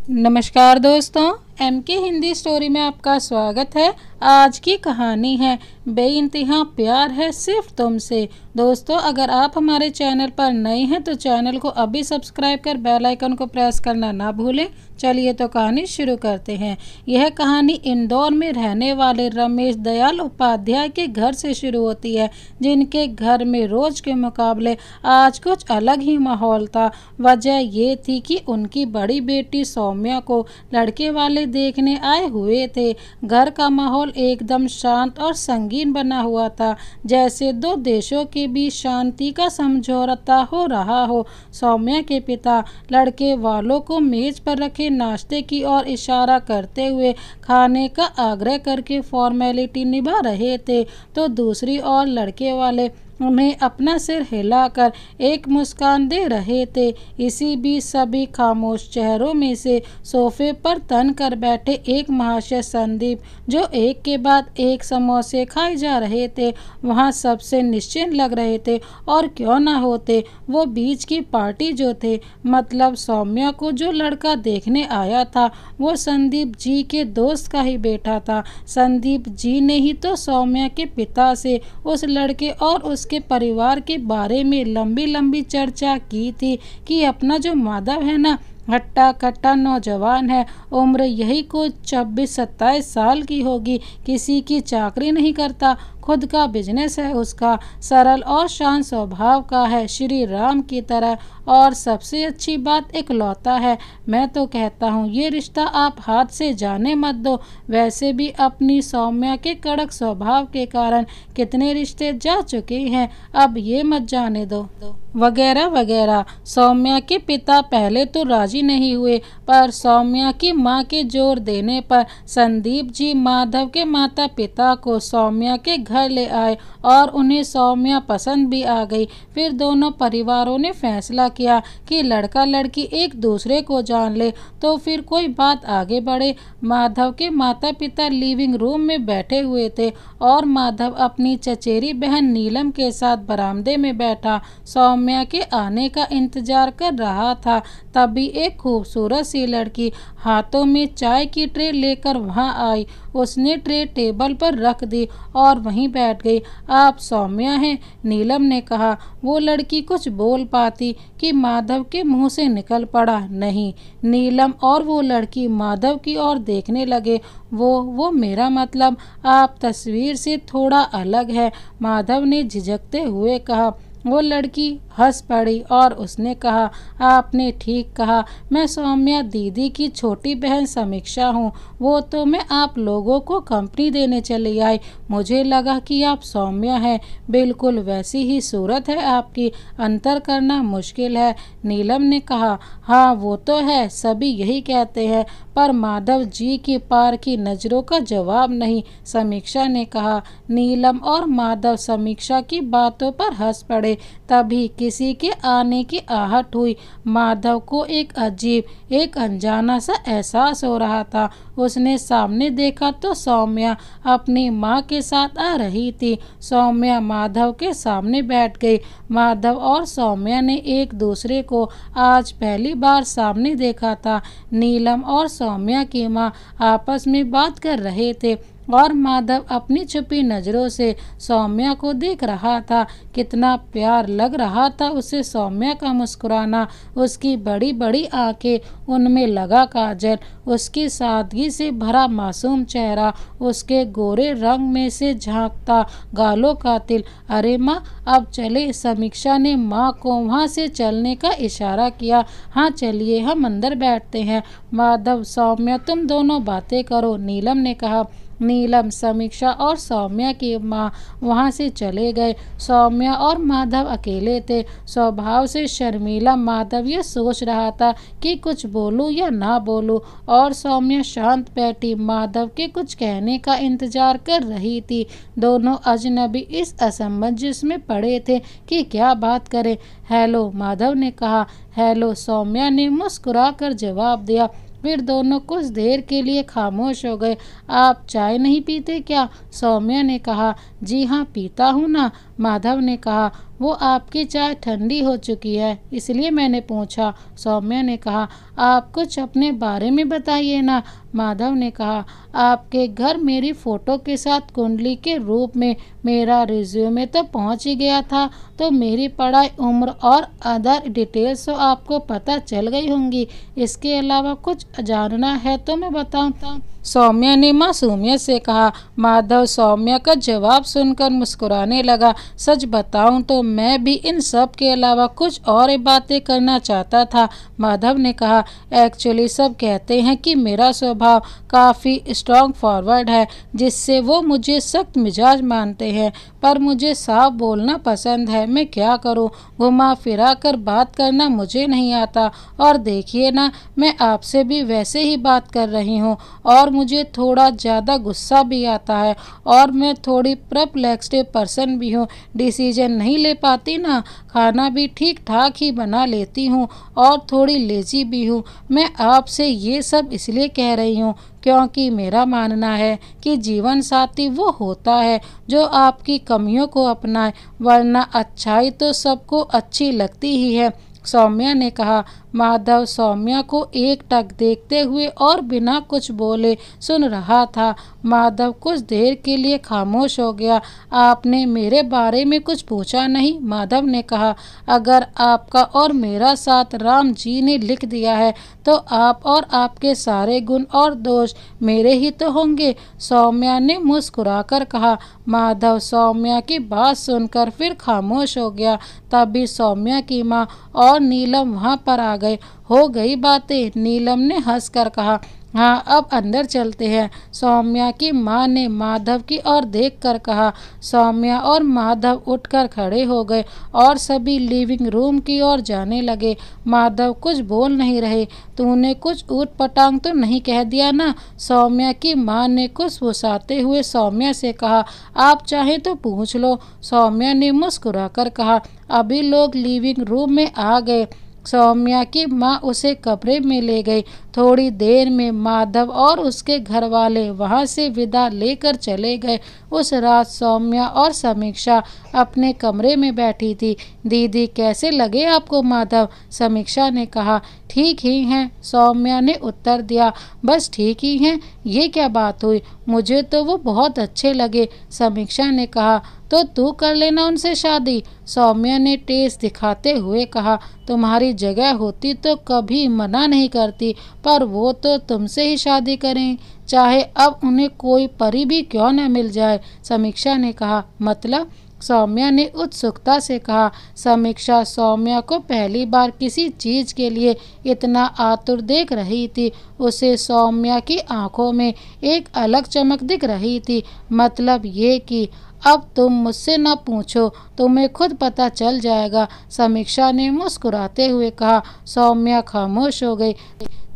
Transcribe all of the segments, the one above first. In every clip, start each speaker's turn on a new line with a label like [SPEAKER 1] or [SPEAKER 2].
[SPEAKER 1] नमस्कार दोस्तों, MK Hindi story में आपका स्वागत है। आज की कहानी है बेइंतहा प्यार है सिर्फ तुमसे। दोस्तों, अगर आप हमारे चैनल पर नए हैं तो चैनल को अभी सब्सक्राइब कर बेल आइकन को प्रेस करना ना भूलें। चलिए तो कहानी शुरू करते हैं। यह कहानी इंदौर में रहने वाले रमेश दयाल उपाध्याय के घर से शुरू होती है, जिनके घर में रोज के मुकाबले आज कुछ अलग ही माहौल था। वजह ये थी कि उनकी बड़ी बेटी सौम्या को लड़के वाले देखने आए हुए थे। घर का माहौल एकदम शांत और संगीन बना हुआ था, जैसे दो देशों के बीच शांति का समझौता हो रहा हो। सौम्या के पिता लड़के वालों को मेज पर रखे नाश्ते की ओर इशारा करते हुए खाने का आग्रह करके फॉर्मेलिटी निभा रहे थे, तो दूसरी ओर लड़के वाले उन्हें अपना सिर हिलाकर एक मुस्कान दे रहे थे। इसी बीच सभी खामोश चेहरों में से सोफे पर तन कर बैठे एक महाशय संदीप, जो एक के बाद एक समोसे खाए जा रहे थे, वहाँ सबसे निश्चिंत लग रहे थे। और क्यों ना होते, वो बीच की पार्टी जो थे, मतलब सौम्या को जो लड़का देखने आया था वो संदीप जी के दोस्त का ही बेटा था। संदीप जी ने ही तो सौम्या के पिता से उस लड़के और उसके परिवार के बारे में लंबी लंबी चर्चा की थी कि अपना जो माधव है ना, हट्टा कट्टा नौजवान है, उम्र यही कुछ 26-27 साल की होगी, किसी की चाकरी नहीं करता, खुद का बिजनेस है उसका, सरल और शांत स्वभाव का है, श्री राम की तरह, और सबसे अच्छी बात इकलौता है। मैं तो कहता हूँ ये रिश्ता आप हाथ से जाने मत दो। वैसे भी अपनी सौम्या के कड़क स्वभाव के कारण कितने रिश्ते जा चुके हैं, अब ये मत जाने दो वगैरह वगैरह। सौम्या के पिता पहले तो राजी नहीं हुए, पर सौम्या की मां के जोर देने पर संदीप जी माधव के माता पिता को सौम्या के घर ले आए और उन्हें सौम्या पसंद भी आ गई। फिर दोनों परिवारों ने फैसला किया कि लड़का लड़की एक दूसरे को जान ले तो फिर कोई बात आगे बढ़े। माधव के माता पिता लिविंग रूम में बैठे हुए थे और माधव अपनी चचेरी बहन नीलम के साथ बरामदे में बैठा सौम्या के आने का इंतजार कर रहा था। तभी एक खूबसूरत सी लड़की हाथों में चाय की ट्रे लेकर वहां आई। उसने ट्रे टेबल पर रख दी और वहीं बैठ गई। आप सौम्या हैं? नीलम ने कहा। वो लड़की कुछ बोल पाती कि माधव के मुंह से निकल पड़ा नहीं। नीलम और वो लड़की माधव की ओर देखने लगे। वो मेरा मतलब आप तस्वीर से थोड़ा अलग है, माधव ने झिझकते हुए कहा। वो लड़की हंस पड़ी और उसने कहा, आपने ठीक कहा, मैं सौम्या दीदी की छोटी बहन समीक्षा हूँ। वो तो मैं आप लोगों को कंपनी देने चली आई, मुझे लगा कि आप सौम्या हैं। बिल्कुल वैसी ही सूरत है आपकी, अंतर करना मुश्किल है। नीलम ने कहा, हाँ वो तो है, सभी यही कहते हैं, पर माधव जी की पार की नज़रों का जवाब नहीं, समीक्षा ने कहा। नीलम और माधव समीक्षा की बातों पर हंस पड़े। तभी किसी के आने की आहट हुई। माधव को एक अजीब, एक अनजाना सा एहसास हो रहा था। उसने सामने देखा तो सौम्या अपनी माँ के साथ आ रही थी। सौम्या माधव के सामने बैठ गई। माधव और सौम्या ने एक दूसरे को आज पहली बार सामने देखा था। नीलम और सौम्या की माँ आपस में बात कर रहे थे और माधव अपनी छुपी नज़रों से सौम्या को देख रहा था। कितना प्यार लग रहा था उसे सौम्या का मुस्कुराना, उसकी बड़ी बड़ी आंखें, उनमें लगा काजल, उसकी सादगी से भरा मासूम चेहरा, उसके गोरे रंग में से झांकता गालों का तिल। अरे माँ, अब चले, समीक्षा ने माँ को वहाँ से चलने का इशारा किया। हाँ चलिए, हम अंदर बैठते हैं। माधव, सौम्या तुम दोनों बातें करो, नीलम ने कहा। नीलम, समीक्षा और सौम्या की माँ वहाँ से चले गए। सौम्या और माधव अकेले थे। स्वभाव से शर्मीला माधव ये सोच रहा था कि कुछ बोलूं या ना बोलूं, और सौम्या शांत बैठी माधव के कुछ कहने का इंतजार कर रही थी। दोनों अजनबी इस असमंजस में पड़े थे कि क्या बात करें। हेलो, माधव ने कहा। हेलो, सौम्या ने मुस्कुरा कर जवाब दिया। फिर दोनों कुछ देर के लिए खामोश हो गए। आप चाय नहीं पीते क्या? सौम्या ने कहा। जी हाँ, पीता हूँ ना, माधव ने कहा। वो आपकी चाय ठंडी हो चुकी है, इसलिए मैंने पूछा। सौम्या ने कहा, आप कुछ अपने बारे में बताइए ना। माधव ने कहा, आपके घर मेरी फ़ोटो के साथ कुंडली के रूप में मेरा रिज्यूमे तो पहुंच ही गया था, तो मेरी पढ़ाई, उम्र और अदर डिटेल्स तो आपको पता चल गई होंगी। इसके अलावा कुछ जानना है तो मैं बताऊँ। सौम्या ने मासूमियत से कहा। माधव सौम्या का जवाब सुनकर मुस्कुराने लगा। सच बताऊं तो मैं भी इन सब के अलावा कुछ और बातें करना चाहता था। माधव ने कहा, एक्चुअली सब कहते हैं कि मेरा स्वभाव काफ़ी स्ट्रॉन्ग फॉरवर्ड है, जिससे वो मुझे सख्त मिजाज मानते हैं, पर मुझे साफ बोलना पसंद है। मैं क्या करूं, घुमा फिरा कर बात करना मुझे नहीं आता। और देखिए ना, मैं आपसे भी वैसे ही बात कर रही हूं और मुझे थोड़ा ज़्यादा गुस्सा भी आता है, और मैं थोड़ी परप्लेक्स्ड पर्सन भी हूँ। डिसीजन नहीं ले पाती ना, खाना भी ठीक ठाक ही बना लेती हूँ और थोड़ी लेजी भी हूँ। मैं आपसे ये सब इसलिए कह रही हूँ क्योंकि मेरा मानना है कि जीवन साथी वो होता है जो आपकी कमियों को अपनाए, वरना अच्छाई तो सबको अच्छी लगती ही है। सौम्या ने कहा। माधव सौम्या को एकटक देखते हुए और बिना कुछ बोले सुन रहा था। माधव कुछ देर के लिए खामोश हो गया। आपने मेरे बारे में कुछ पूछा नहीं? माधव ने कहा। अगर आपका और मेरा साथ राम जी ने लिख दिया है तो आप और आपके सारे गुण और दोष मेरे ही तो होंगे, सौम्या ने मुस्कुराकर कहा। माधव सौम्या की बात सुनकर फिर खामोश हो गया। तभी सौम्या की माँ और नीलम वहाँ पर आ गए। हो गई बातें? नीलम ने हंसकर कहा। हाँ, अब अंदर चलते हैं, सौम्या की माँ ने माधव की ओर देखकर कहा। सौम्या और माधव उठकर खड़े हो गए और सभी लिविंग रूम की ओर जाने लगे। माधव कुछ बोल नहीं रहे। तूने कुछ ऊट पटांग तो नहीं कह दिया ना? सौम्या की माँ ने कुछ फुसलाते हुए सौम्या से कहा। आप चाहें तो पूछ लो, सौम्या ने मुस्कुराकर कहा। अभी लोग लिविंग रूम में आ गए। सौम्या की माँ उसे कमरे में ले गई। थोड़ी देर में माधव और उसके घर वाले वहाँ से विदा लेकर चले गए। उस रात सौम्या और समीक्षा अपने कमरे में बैठी थी। दीदी कैसे लगे आपको माधव? समीक्षा ने कहा। ठीक ही हैं, सौम्या ने उत्तर दिया। बस ठीक ही हैं? ये क्या बात हुई? मुझे तो वो बहुत अच्छे लगे, समीक्षा ने कहा। तो तू कर लेना उनसे शादी, सौम्या ने टेस्ट दिखाते हुए कहा। तुम्हारी जगह होती तो कभी मना नहीं करती, पर वो तो तुमसे ही शादी करें, चाहे अब उन्हें कोई परी भी क्यों न मिल जाए, समीक्षा ने कहा। मतलब? सौम्या ने उत्सुकता से कहा। समीक्षा सौम्या को पहली बार किसी चीज के लिए इतना आतुर देख रही थी। उसे सौम्या की आंखों में एक अलग चमक दिख रही थी। मतलब ये कि अब तुम मुझसे न पूछो, तुम्हें खुद पता चल जाएगा, समीक्षा ने मुस्कुराते हुए कहा। सौम्या खामोश हो गई।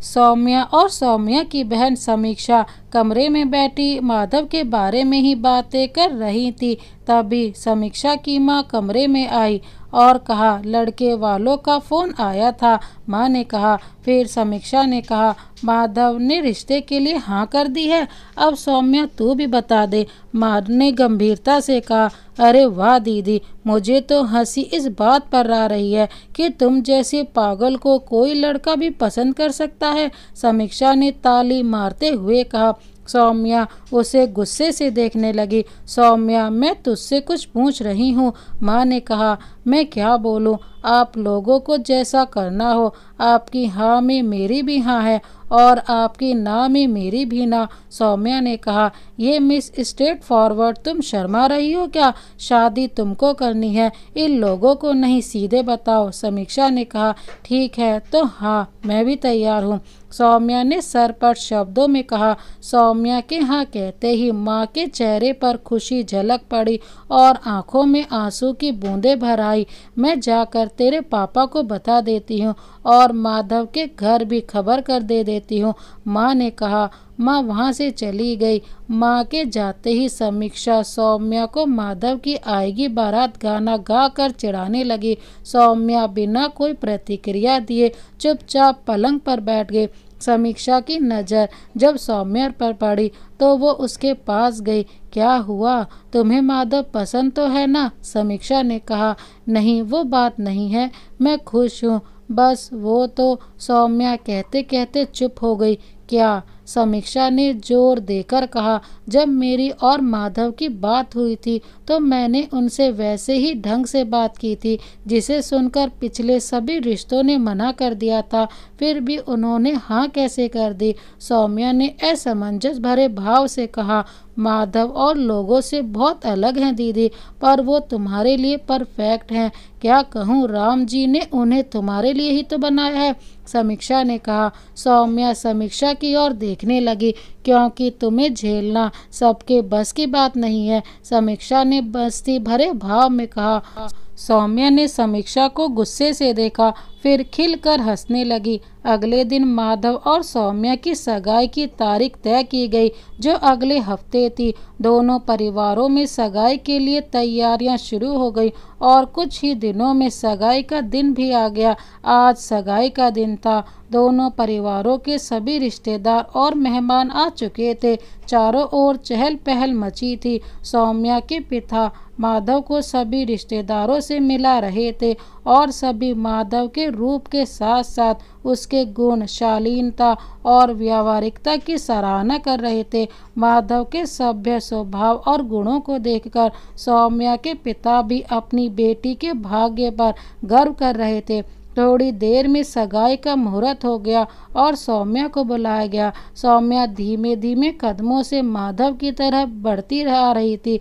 [SPEAKER 1] सौम्या और सौम्या की बहन समीक्षा कमरे में बैठी माधव के बारे में ही बातें कर रही थी। तभी समीक्षा की माँ कमरे में आई और कहा, लड़के वालों का फोन आया था, माँ ने कहा। फिर समीक्षा ने कहा, माधव ने रिश्ते के लिए हाँ कर दी है? अब सौम्या तू भी बता दे, माँ ने गंभीरता से कहा। अरे वाह दीदी, मुझे तो हंसी इस बात पर आ रही है कि तुम जैसे पागल को कोई लड़का भी पसंद कर सकता है, समीक्षा ने ताली मारते हुए कहा। सौम्या उसे गुस्से से देखने लगी। सौम्या, मैं तुझसे कुछ पूछ रही हूँ, माँ ने कहा। मैं क्या बोलूँ, आप लोगों को जैसा करना हो। आपकी हाँ में मेरी भी हाँ है और आपकी ना में मेरी भी ना, सौम्या ने कहा। ये मिस स्ट्रेट फॉरवर्ड, तुम शर्मा रही हो क्या? शादी तुमको करनी है, इन लोगों को नहीं, सीधे बताओ, समीक्षा ने कहा। ठीक है तो हाँ, मैं भी तैयार हूँ, सौम्या ने सरपट शब्दों में कहा। सौम्या के हाँ कहते ही माँ के चेहरे पर खुशी झलक पड़ी और आंखों में आंसू की बूंदें भर आई। मैं जाकर तेरे पापा को बता देती हूँ और माधव के घर भी खबर कर दे देती हूँ, माँ ने कहा। माँ वहाँ से चली गई। माँ के जाते ही समीक्षा सौम्या को माधव की आएगी बारात गाना गा कर चिढ़ाने लगी। सौम्या बिना कोई प्रतिक्रिया दिए चुपचाप पलंग पर बैठ गई। समीक्षा की नज़र जब सौम्या पर पड़ी तो वो उसके पास गई। क्या हुआ, तुम्हें माधव पसंद तो है ना? समीक्षा ने कहा। नहीं, वो बात नहीं है, मैं खुश हूँ बस। वो तो सौम्या कहते कहते चुप हो गई। क्या? समीक्षा ने जोर देकर कहा। जब मेरी और माधव की बात हुई थी तो मैंने उनसे वैसे ही ढंग से बात की थी जिसे सुनकर पिछले सभी रिश्तों ने मना कर दिया था, फिर भी उन्होंने हाँ कैसे कर दी? सौम्या ने असमंजस भरे भाव से कहा। माधव और लोगों से बहुत अलग हैं दीदी, पर वो तुम्हारे लिए परफेक्ट हैं। क्या कहूँ, राम जी ने उन्हें तुम्हारे लिए ही तो बनाया है, समीक्षा ने कहा। सौम्या समीक्षा की ओर देखने लगी। क्योंकि तुम्हें झेलना सबके बस की बात नहीं है, समीक्षा ने मस्ती भरे भाव में कहा। सौम्या ने समीक्षा को गुस्से से देखा, फिर खिलकर हंसने लगी। अगले दिन माधव और सौम्या की सगाई की तारीख तय की गई, जो अगले हफ्ते थी। दोनों परिवारों में सगाई के लिए तैयारियां शुरू हो गई और कुछ ही दिनों में सगाई का दिन भी आ गया। आज सगाई का दिन था। दोनों परिवारों के सभी रिश्तेदार और मेहमान आ चुके थे। चारों ओर चहल पहल मची थी। सौम्या के पिता माधव को सभी रिश्तेदारों से मिला रहे थे और सभी माधव के रूप के साथ साथ उसके गुण, शालीनता और व्यावहारिकता की सराहना कर रहे थे। माधव के सभ्य स्वभाव और गुणों को देखकर सौम्या के पिता भी अपनी बेटी के भाग्य पर गर्व कर रहे थे। थोड़ी देर में सगाई का मुहूर्त हो गया और सौम्या को बुलाया गया। सौम्या धीमे धीमे कदमों से माधव की तरफ बढ़ती आ रही थी।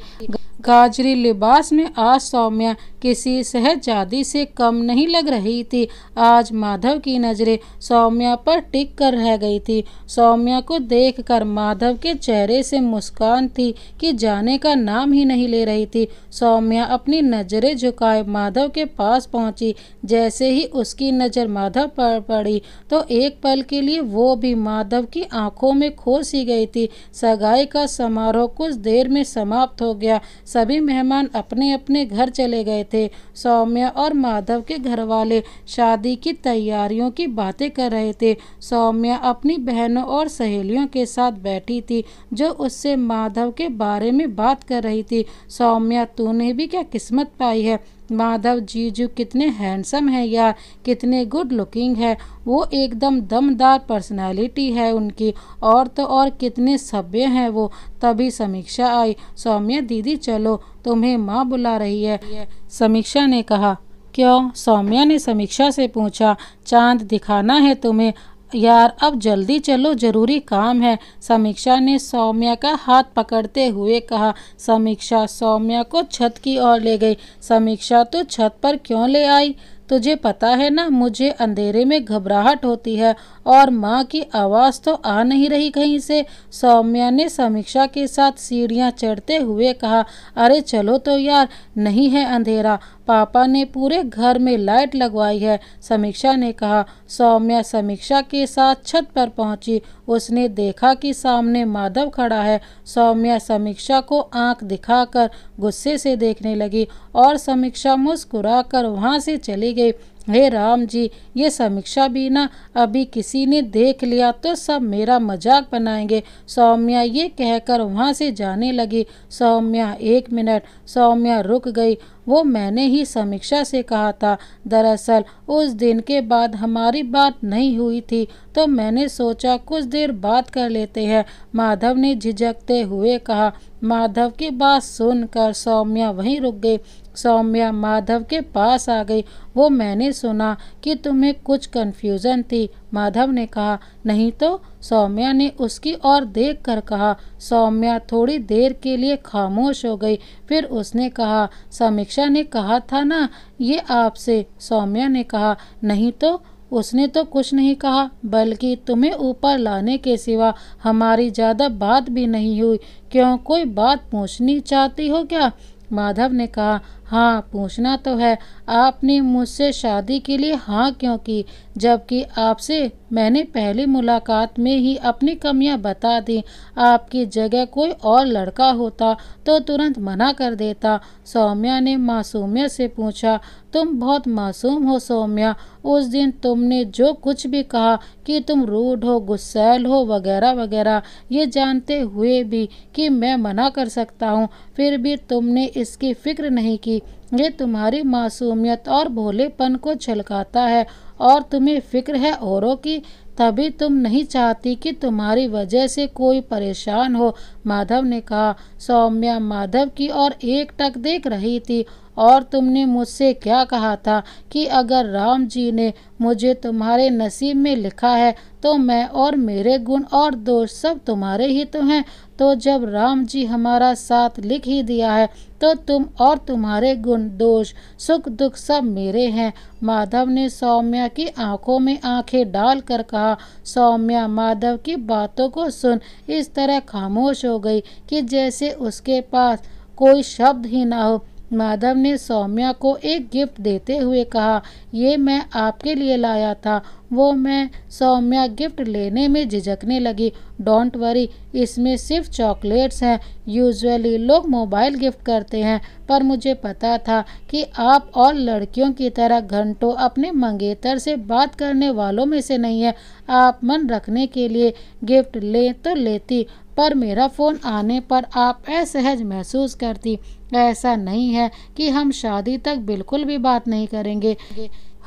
[SPEAKER 1] गाजरी लिबास में आज सौम्या किसी शहजादी से कम नहीं लग रही थी। आज माधव की नज़रें सौम्या पर टिक कर रह गई थी। सौम्या को देखकर माधव के चेहरे से मुस्कान थी कि जाने का नाम ही नहीं ले रही थी। सौम्या अपनी नज़रें झुकाए माधव के पास पहुंची। जैसे ही उसकी नज़र माधव पर पड़ी तो एक पल के लिए वो भी माधव की आंखों में खो सी गई थी। सगाई का समारोह कुछ देर में समाप्त हो गया। सभी मेहमान अपने अपने घर चले गए थे। सौम्या और माधव के घरवाले शादी की तैयारियों की बातें कर रहे थे। सौम्या अपनी बहनों और सहेलियों के साथ बैठी थी जो उससे माधव के बारे में बात कर रही थी। सौम्या, तूने भी क्या किस्मत पाई है। माधव जीजू कितने हैंडसम है यार, कितने गुड लुकिंग है। वो एकदम दमदार पर्सनालिटी है उनकी, और तो और कितने सभ्य हैं वो। तभी समीक्षा आई। सौम्या दीदी चलो, तुम्हें माँ बुला रही है, समीक्षा ने कहा। क्यों, सौम्या ने समीक्षा से पूछा। चांद दिखाना है तुम्हें यार, अब जल्दी चलो, जरूरी काम है, समीक्षा ने सौम्या का हाथ पकड़ते हुए कहा। समीक्षा सौम्या को छत की ओर ले गई। समीक्षा, तो छत पर क्यों ले आई? तुझे पता है ना, मुझे अंधेरे में घबराहट होती है और माँ की आवाज़ तो आ नहीं रही कहीं से, सौम्या ने समीक्षा के साथ सीढ़ियाँ चढ़ते हुए कहा। अरे चलो तो यार, नहीं है अंधेरा, पापा ने पूरे घर में लाइट लगवाई है, समीक्षा ने कहा। सौम्या समीक्षा के साथ छत पर पहुंची। उसने देखा कि सामने माधव खड़ा है। सौम्या समीक्षा को आंख दिखाकर गुस्से से देखने लगी और समीक्षा मुस्कुराकर वहां से चली गई। हे राम जी, ये समीक्षा भी ना, अभी किसी ने देख लिया तो सब मेरा मजाक बनाएंगे, सौम्या ये कहकर वहाँ से जाने लगी। सौम्या, एक मिनट, सौम्या रुक गई। वो मैंने ही समीक्षा से कहा था। दरअसल उस दिन के बाद हमारी बात नहीं हुई थी तो मैंने सोचा कुछ देर बात कर लेते हैं, माधव ने झिझकते हुए कहा। माधव की बात सुनकर सौम्या वहीं रुक गई। सौम्या माधव के पास आ गई। वो मैंने सुना कि तुम्हें कुछ कन्फ्यूज़न थी, माधव ने कहा। नहीं तो, सौम्या ने उसकी ओर देखकर कहा। सौम्या थोड़ी देर के लिए खामोश हो गई, फिर उसने कहा, समीक्षा ने कहा था ना ये आपसे, सौम्या ने कहा। नहीं तो, उसने तो कुछ नहीं कहा, बल्कि तुम्हें ऊपर लाने के सिवा हमारी ज़्यादा बात भी नहीं हुई। क्यों, कोई बात पूछनी चाहती हो क्या? माधव ने कहा। हाँ, पूछना तो है। आपने मुझसे शादी के लिए हाँ क्यों की, जबकि आपसे मैंने पहली मुलाकात में ही अपनी कमियां बता दी। आपकी जगह कोई और लड़का होता तो तुरंत मना कर देता। सौम्या ने मासूमियत से पूछा। तुम बहुत मासूम हो सौम्या। उस दिन तुमने जो कुछ भी कहा कि तुम रूड हो, गुस्सैल हो, वगैरह वगैरह, ये जानते हुए भी कि मैं मना कर सकता हूँ, फिर भी तुमने इसकी फिक्र नहीं की। ये तुम्हारी मासूमियत और भोलेपन को झलकाता है। और तुम्हें फिक्र है औरों की, तभी तुम नहीं चाहती कि तुम्हारी वजह से कोई परेशान हो, माधव ने कहा। सौम्या माधव की ओर एकटक देख रही थी। और तुमने मुझसे क्या कहा था कि अगर राम जी ने मुझे तुम्हारे नसीब में लिखा है तो मैं और मेरे गुण और दोष सब तुम्हारे ही तो हैं। तो जब राम जी हमारा साथ लिख ही दिया है तो तुम और तुम्हारे गुण, दोष, सुख दुख सब मेरे हैं, माधव ने सौम्या की आंखों में आंखें डालकर कहा। सौम्या माधव की बातों को सुन इस तरह खामोश हो गई कि जैसे उसके पास कोई शब्द ही ना हो। माधव ने सौम्या को एक गिफ्ट देते हुए कहा, ये मैं आपके लिए लाया था। सौम्या गिफ्ट लेने में झिझकने लगी। डोंट वरी, इसमें सिर्फ चॉकलेट्स हैं। यूजुअली लोग मोबाइल गिफ्ट करते हैं, पर मुझे पता था कि आप और लड़कियों की तरह घंटों अपने मंगेतर से बात करने वालों में से नहीं है। आप मन रखने के लिए गिफ्ट ले तो लेती, पर मेरा फ़ोन आने पर आप असहज महसूस करती। ऐसा नहीं है कि हम शादी तक बिल्कुल भी बात नहीं करेंगे,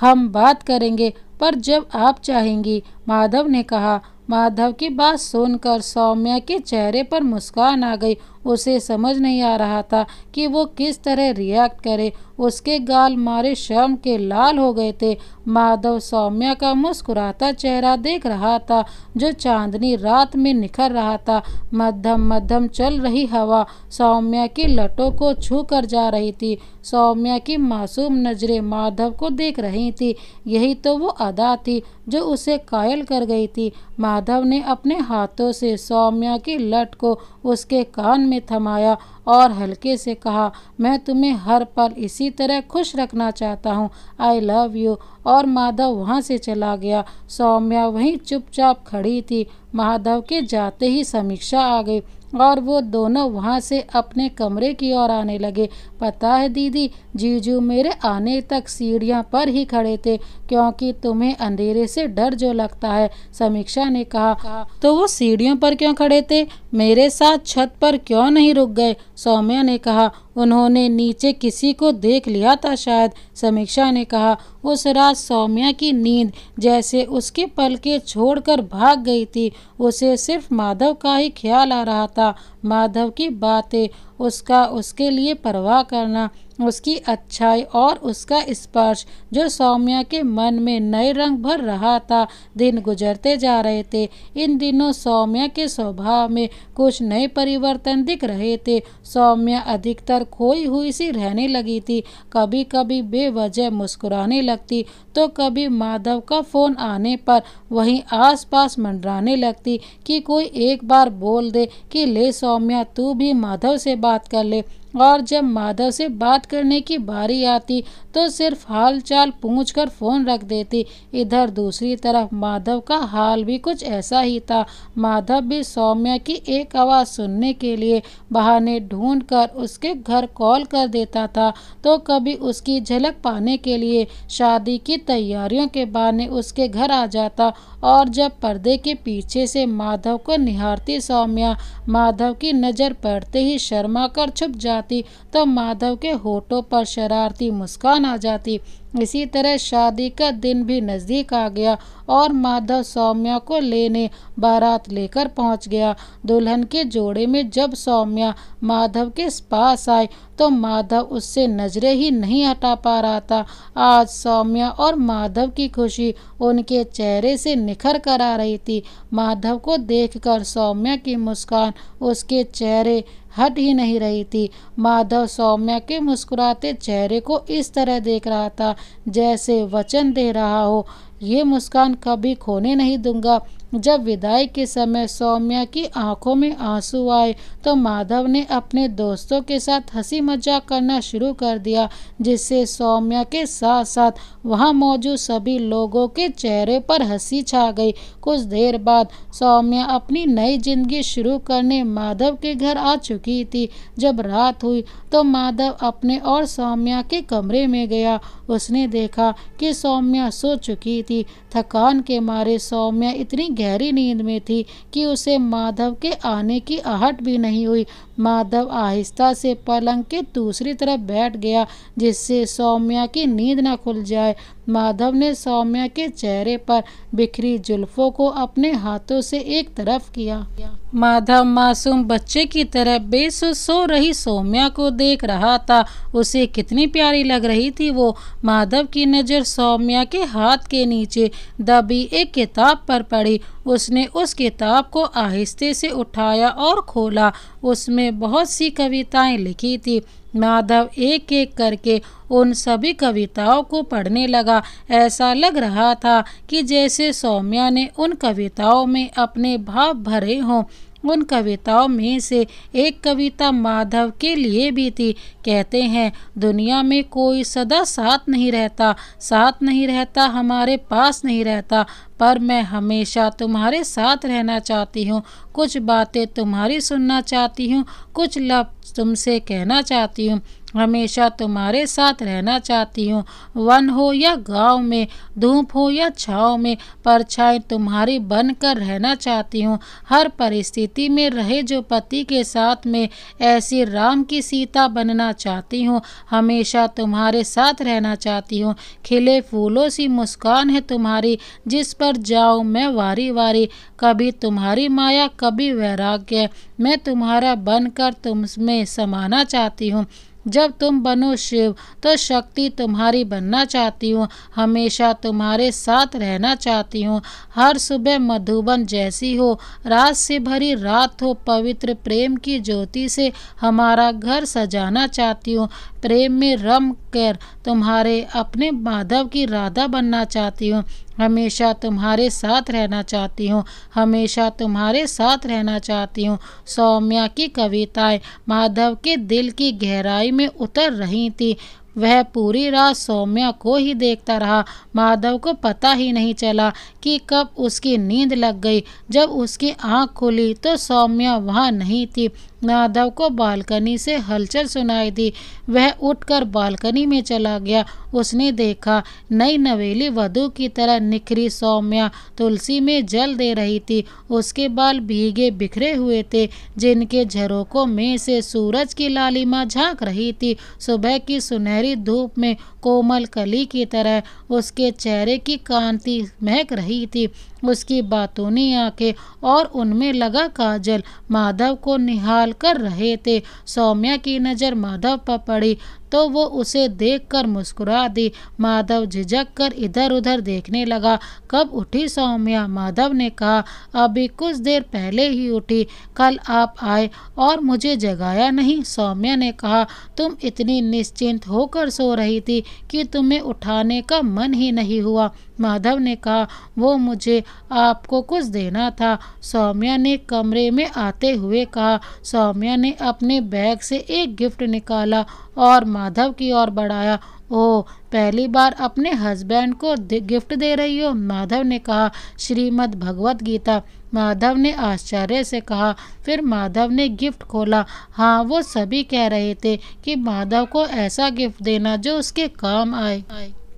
[SPEAKER 1] हम बात करेंगे, पर जब आप चाहेंगी, माधव ने कहा। माधव की बात सुनकर सौम्या के चेहरे पर मुस्कान आ गई। उसे समझ नहीं आ रहा था कि वो किस तरह रिएक्ट करे। उसके गाल मारे शर्म के लाल हो गए थे। माधव सौम्या का मुस्कुराता चेहरा देख रहा था जो चांदनी रात में निखर रहा था। मध्यम मध्यम चल रही हवा सौम्या की लटों को छू कर जा रही थी। सौम्या की मासूम नजरें माधव को देख रही थी। यही तो वो अदा थी जो उसे कायल कर गई थी। माधव ने अपने हाथों से सौम्या की लट को उसके कान में थमाया और हल्के से कहा, मैं तुम्हें हर पल इसी तरह खुश रखना चाहता हूँ। I love you. और माधव वहाँ से चला गया। सौम्या वहीं चुपचाप खड़ी थी। माधव के जाते ही समीक्षा आ गई और वो दोनों वहाँ से अपने कमरे की ओर आने लगे। पता है दीदी, जीजू मेरे आने तक सीढ़ियाँ पर ही खड़े थे, क्योंकि तुम्हें अंधेरे से डर जो लगता है, समीक्षा ने कहा। तो वो सीढ़ियों पर क्यों खड़े थे, मेरे साथ छत पर क्यों नहीं रुक गए, सौम्या ने कहा। उन्होंने नीचे किसी को देख लिया था शायद, समीक्षा ने कहा। उस रात सौम्या की नींद जैसे उसकी पलकें छोड़कर भाग गई थी। उसे सिर्फ माधव का ही ख्याल आ रहा था। माधव की बातें, उसका उसके लिए परवाह करना, उसकी अच्छाई और उसका स्पर्श जो सौम्या के मन में नए रंग भर रहा था। दिन गुजरते जा रहे थे। इन दिनों सौम्या के स्वभाव में कुछ नए परिवर्तन दिख रहे थे। सौम्या अधिकतर खोई हुई सी रहने लगी थी। कभी कभी बेवजह मुस्कुराने लगती तो कभी माधव का फोन आने पर वहीं आसपास मंडराने लगती कि कोई एक बार बोल दे कि ले सौम्या तू भी माधव से बात कर ले। और जब माधव से बात करने की बारी आती तो सिर्फ हाल चाल पूछकर फ़ोन रख देती। इधर दूसरी तरफ माधव का हाल भी कुछ ऐसा ही था। माधव भी सौम्या की एक आवाज़ सुनने के लिए बहाने ढूंढकर उसके घर कॉल कर देता था, तो कभी उसकी झलक पाने के लिए शादी की तैयारियों के बहाने उसके घर आ जाता। और जब पर्दे के पीछे से माधव को निहारती सौम्या माधव की नज़र पड़ते ही शर्मा कर छुप जाती, तो माधव के होठों पर शरारती मुस्कान आ जाती। इसी तरह शादी का दिन भी नज़दीक आ गया और माधव सौम्या को लेने बारात लेकर पहुंच गया। दुल्हन के जोड़े में जब सौम्या माधव के पास आई तो माधव उससे नजरें ही नहीं हटा पा रहा था। आज सौम्या और माधव की खुशी उनके चेहरे से निखर कर आ रही थी। माधव को देखकर सौम्या की मुस्कान उसके चेहरे हट ही नहीं रही थी। माधव सौम्या के मुस्कुराते चेहरे को इस तरह देख रहा था जैसे वचन दे रहा हो, ये मुस्कान कभी खोने नहीं दूंगा। जब विदाई के समय सौम्या की आंखों में आंसू आए तो माधव ने अपने दोस्तों के साथ हंसी मजाक करना शुरू कर दिया, जिससे सौम्या के साथ साथ वहां मौजूद सभी लोगों के चेहरे पर हंसी छा गई। कुछ देर बाद सौम्या अपनी नई जिंदगी शुरू करने माधव के घर आ चुकी थी। जब रात हुई तो माधव अपने और सौम्या के कमरे में गया। उसने देखा कि सौम्या सो चुकी थी। थकान के मारे सौम्या इतनी गहरी नींद में थी कि उसे माधव के आने की आहट भी नहीं हुई। माधव आहिस्ता से पलंग के दूसरी तरफ बैठ गया, जिससे सौम्या की नींद न खुल जाए। माधव ने सौम्या के चेहरे पर बिखरी जुल्फों को अपने हाथों से एक तरफ किया। माधव मासूम बच्चे की तरह बेसुध सो रही सौम्या को देख रहा था। उसे कितनी प्यारी लग रही थी वो। माधव की नज़र सौम्या के हाथ के नीचे दबी एक किताब पर पड़ी। उसने उस किताब को आहिस्ते से उठाया और खोला। उसमें बहुत सी कविताएं लिखी थी। माधव एक एक करके उन सभी कविताओं को पढ़ने लगा। ऐसा लग रहा था कि जैसे सौम्या ने उन कविताओं में अपने भाव भरे हों। उन कविताओं में से एक कविता माधव के लिए भी थी। कहते हैं, दुनिया में कोई सदा साथ नहीं रहता, हमारे पास नहीं रहता, पर मैं हमेशा तुम्हारे साथ रहना चाहती हूँ। कुछ बातें तुम्हारी सुनना चाहती हूँ, कुछ लफ्ज़ तुमसे कहना चाहती हूँ। हमेशा तुम्हारे साथ रहना चाहती हूँ। वन हो या गांव में, धूप हो या छाँव में, परछाई तुम्हारी बन कर रहना चाहती हूँ। हर परिस्थिति में रहे जो पति के साथ में, ऐसी राम की सीता बनना चाहती हूँ। हमेशा तुम्हारे साथ रहना चाहती हूँ। खिले फूलों सी मुस्कान है तुम्हारी, जिस पर जाऊँ मैं वारी वारी। कभी तुम्हारी माया, कभी वैराग्य, मैं तुम्हारा बनकर तुममें समाना चाहती हूँ। जब तुम बनो शिव तो शक्ति तुम्हारी बनना चाहती हूँ। हमेशा तुम्हारे साथ रहना चाहती हूँ। हर सुबह मधुबन जैसी हो, रात से भरी रात हो, पवित्र प्रेम की ज्योति से हमारा घर सजाना चाहती हूँ। प्रेम में रम कर तुम्हारे अपने माधव की राधा बनना चाहती हूँ। हमेशा तुम्हारे साथ रहना चाहती हूँ। हमेशा तुम्हारे साथ रहना चाहती हूँ। सौम्या की कविताएं माधव के दिल की गहराई में उतर रही थी। वह पूरी रात सौम्या को ही देखता रहा। माधव को पता ही नहीं चला कि कब उसकी नींद लग गई। जब उसकी आंख खुली तो सौम्या वहाँ नहीं थी। माधव को बालकनी से हलचल सुनाई दी। वह उठकर बालकनी में चला गया। उसने देखा नई नवेली वधू की तरह निखरी सौम्या तुलसी में जल दे रही थी। उसके बाल भीगे बिखरे हुए थे, जिनके झरोकों में से सूरज की लालिमा झांक रही थी। सुबह की सुनहरी धूप में कोमल कली की तरह उसके चेहरे की कांति महक रही थी। उसकी बातूनी आंखें और उनमें लगा काजल माधव को निहाल कर रहे थे। सौम्या की नज़र माधव पर पड़ी तो वो उसे देखकर मुस्कुरा दी। माधव झिझक कर इधर उधर देखने लगा। कब उठी सौम्या? माधव ने कहा, अभी कुछ देर पहले ही उठी। कल आप आए और मुझे जगाया नहीं। सौम्या ने कहा, तुम इतनी निश्चिंत होकर सो रही थी कि तुम्हें उठाने का मन ही नहीं हुआ। माधव ने कहा, वो मुझे आपको कुछ देना था। सौम्या ने कमरे में आते हुए कहा। सौम्या ने अपने बैग से एक गिफ्ट निकाला और माधव की ओर बढ़ाया। ओह, पहली बार अपने हस्बैंड को गिफ्ट दे रही हो? माधव ने कहा, श्रीमद् भगवत गीता। माधव ने आश्चर्य से कहा। फिर माधव ने गिफ्ट खोला। हाँ, वो सभी कह रहे थे कि माधव को ऐसा गिफ्ट देना जो उसके काम आए।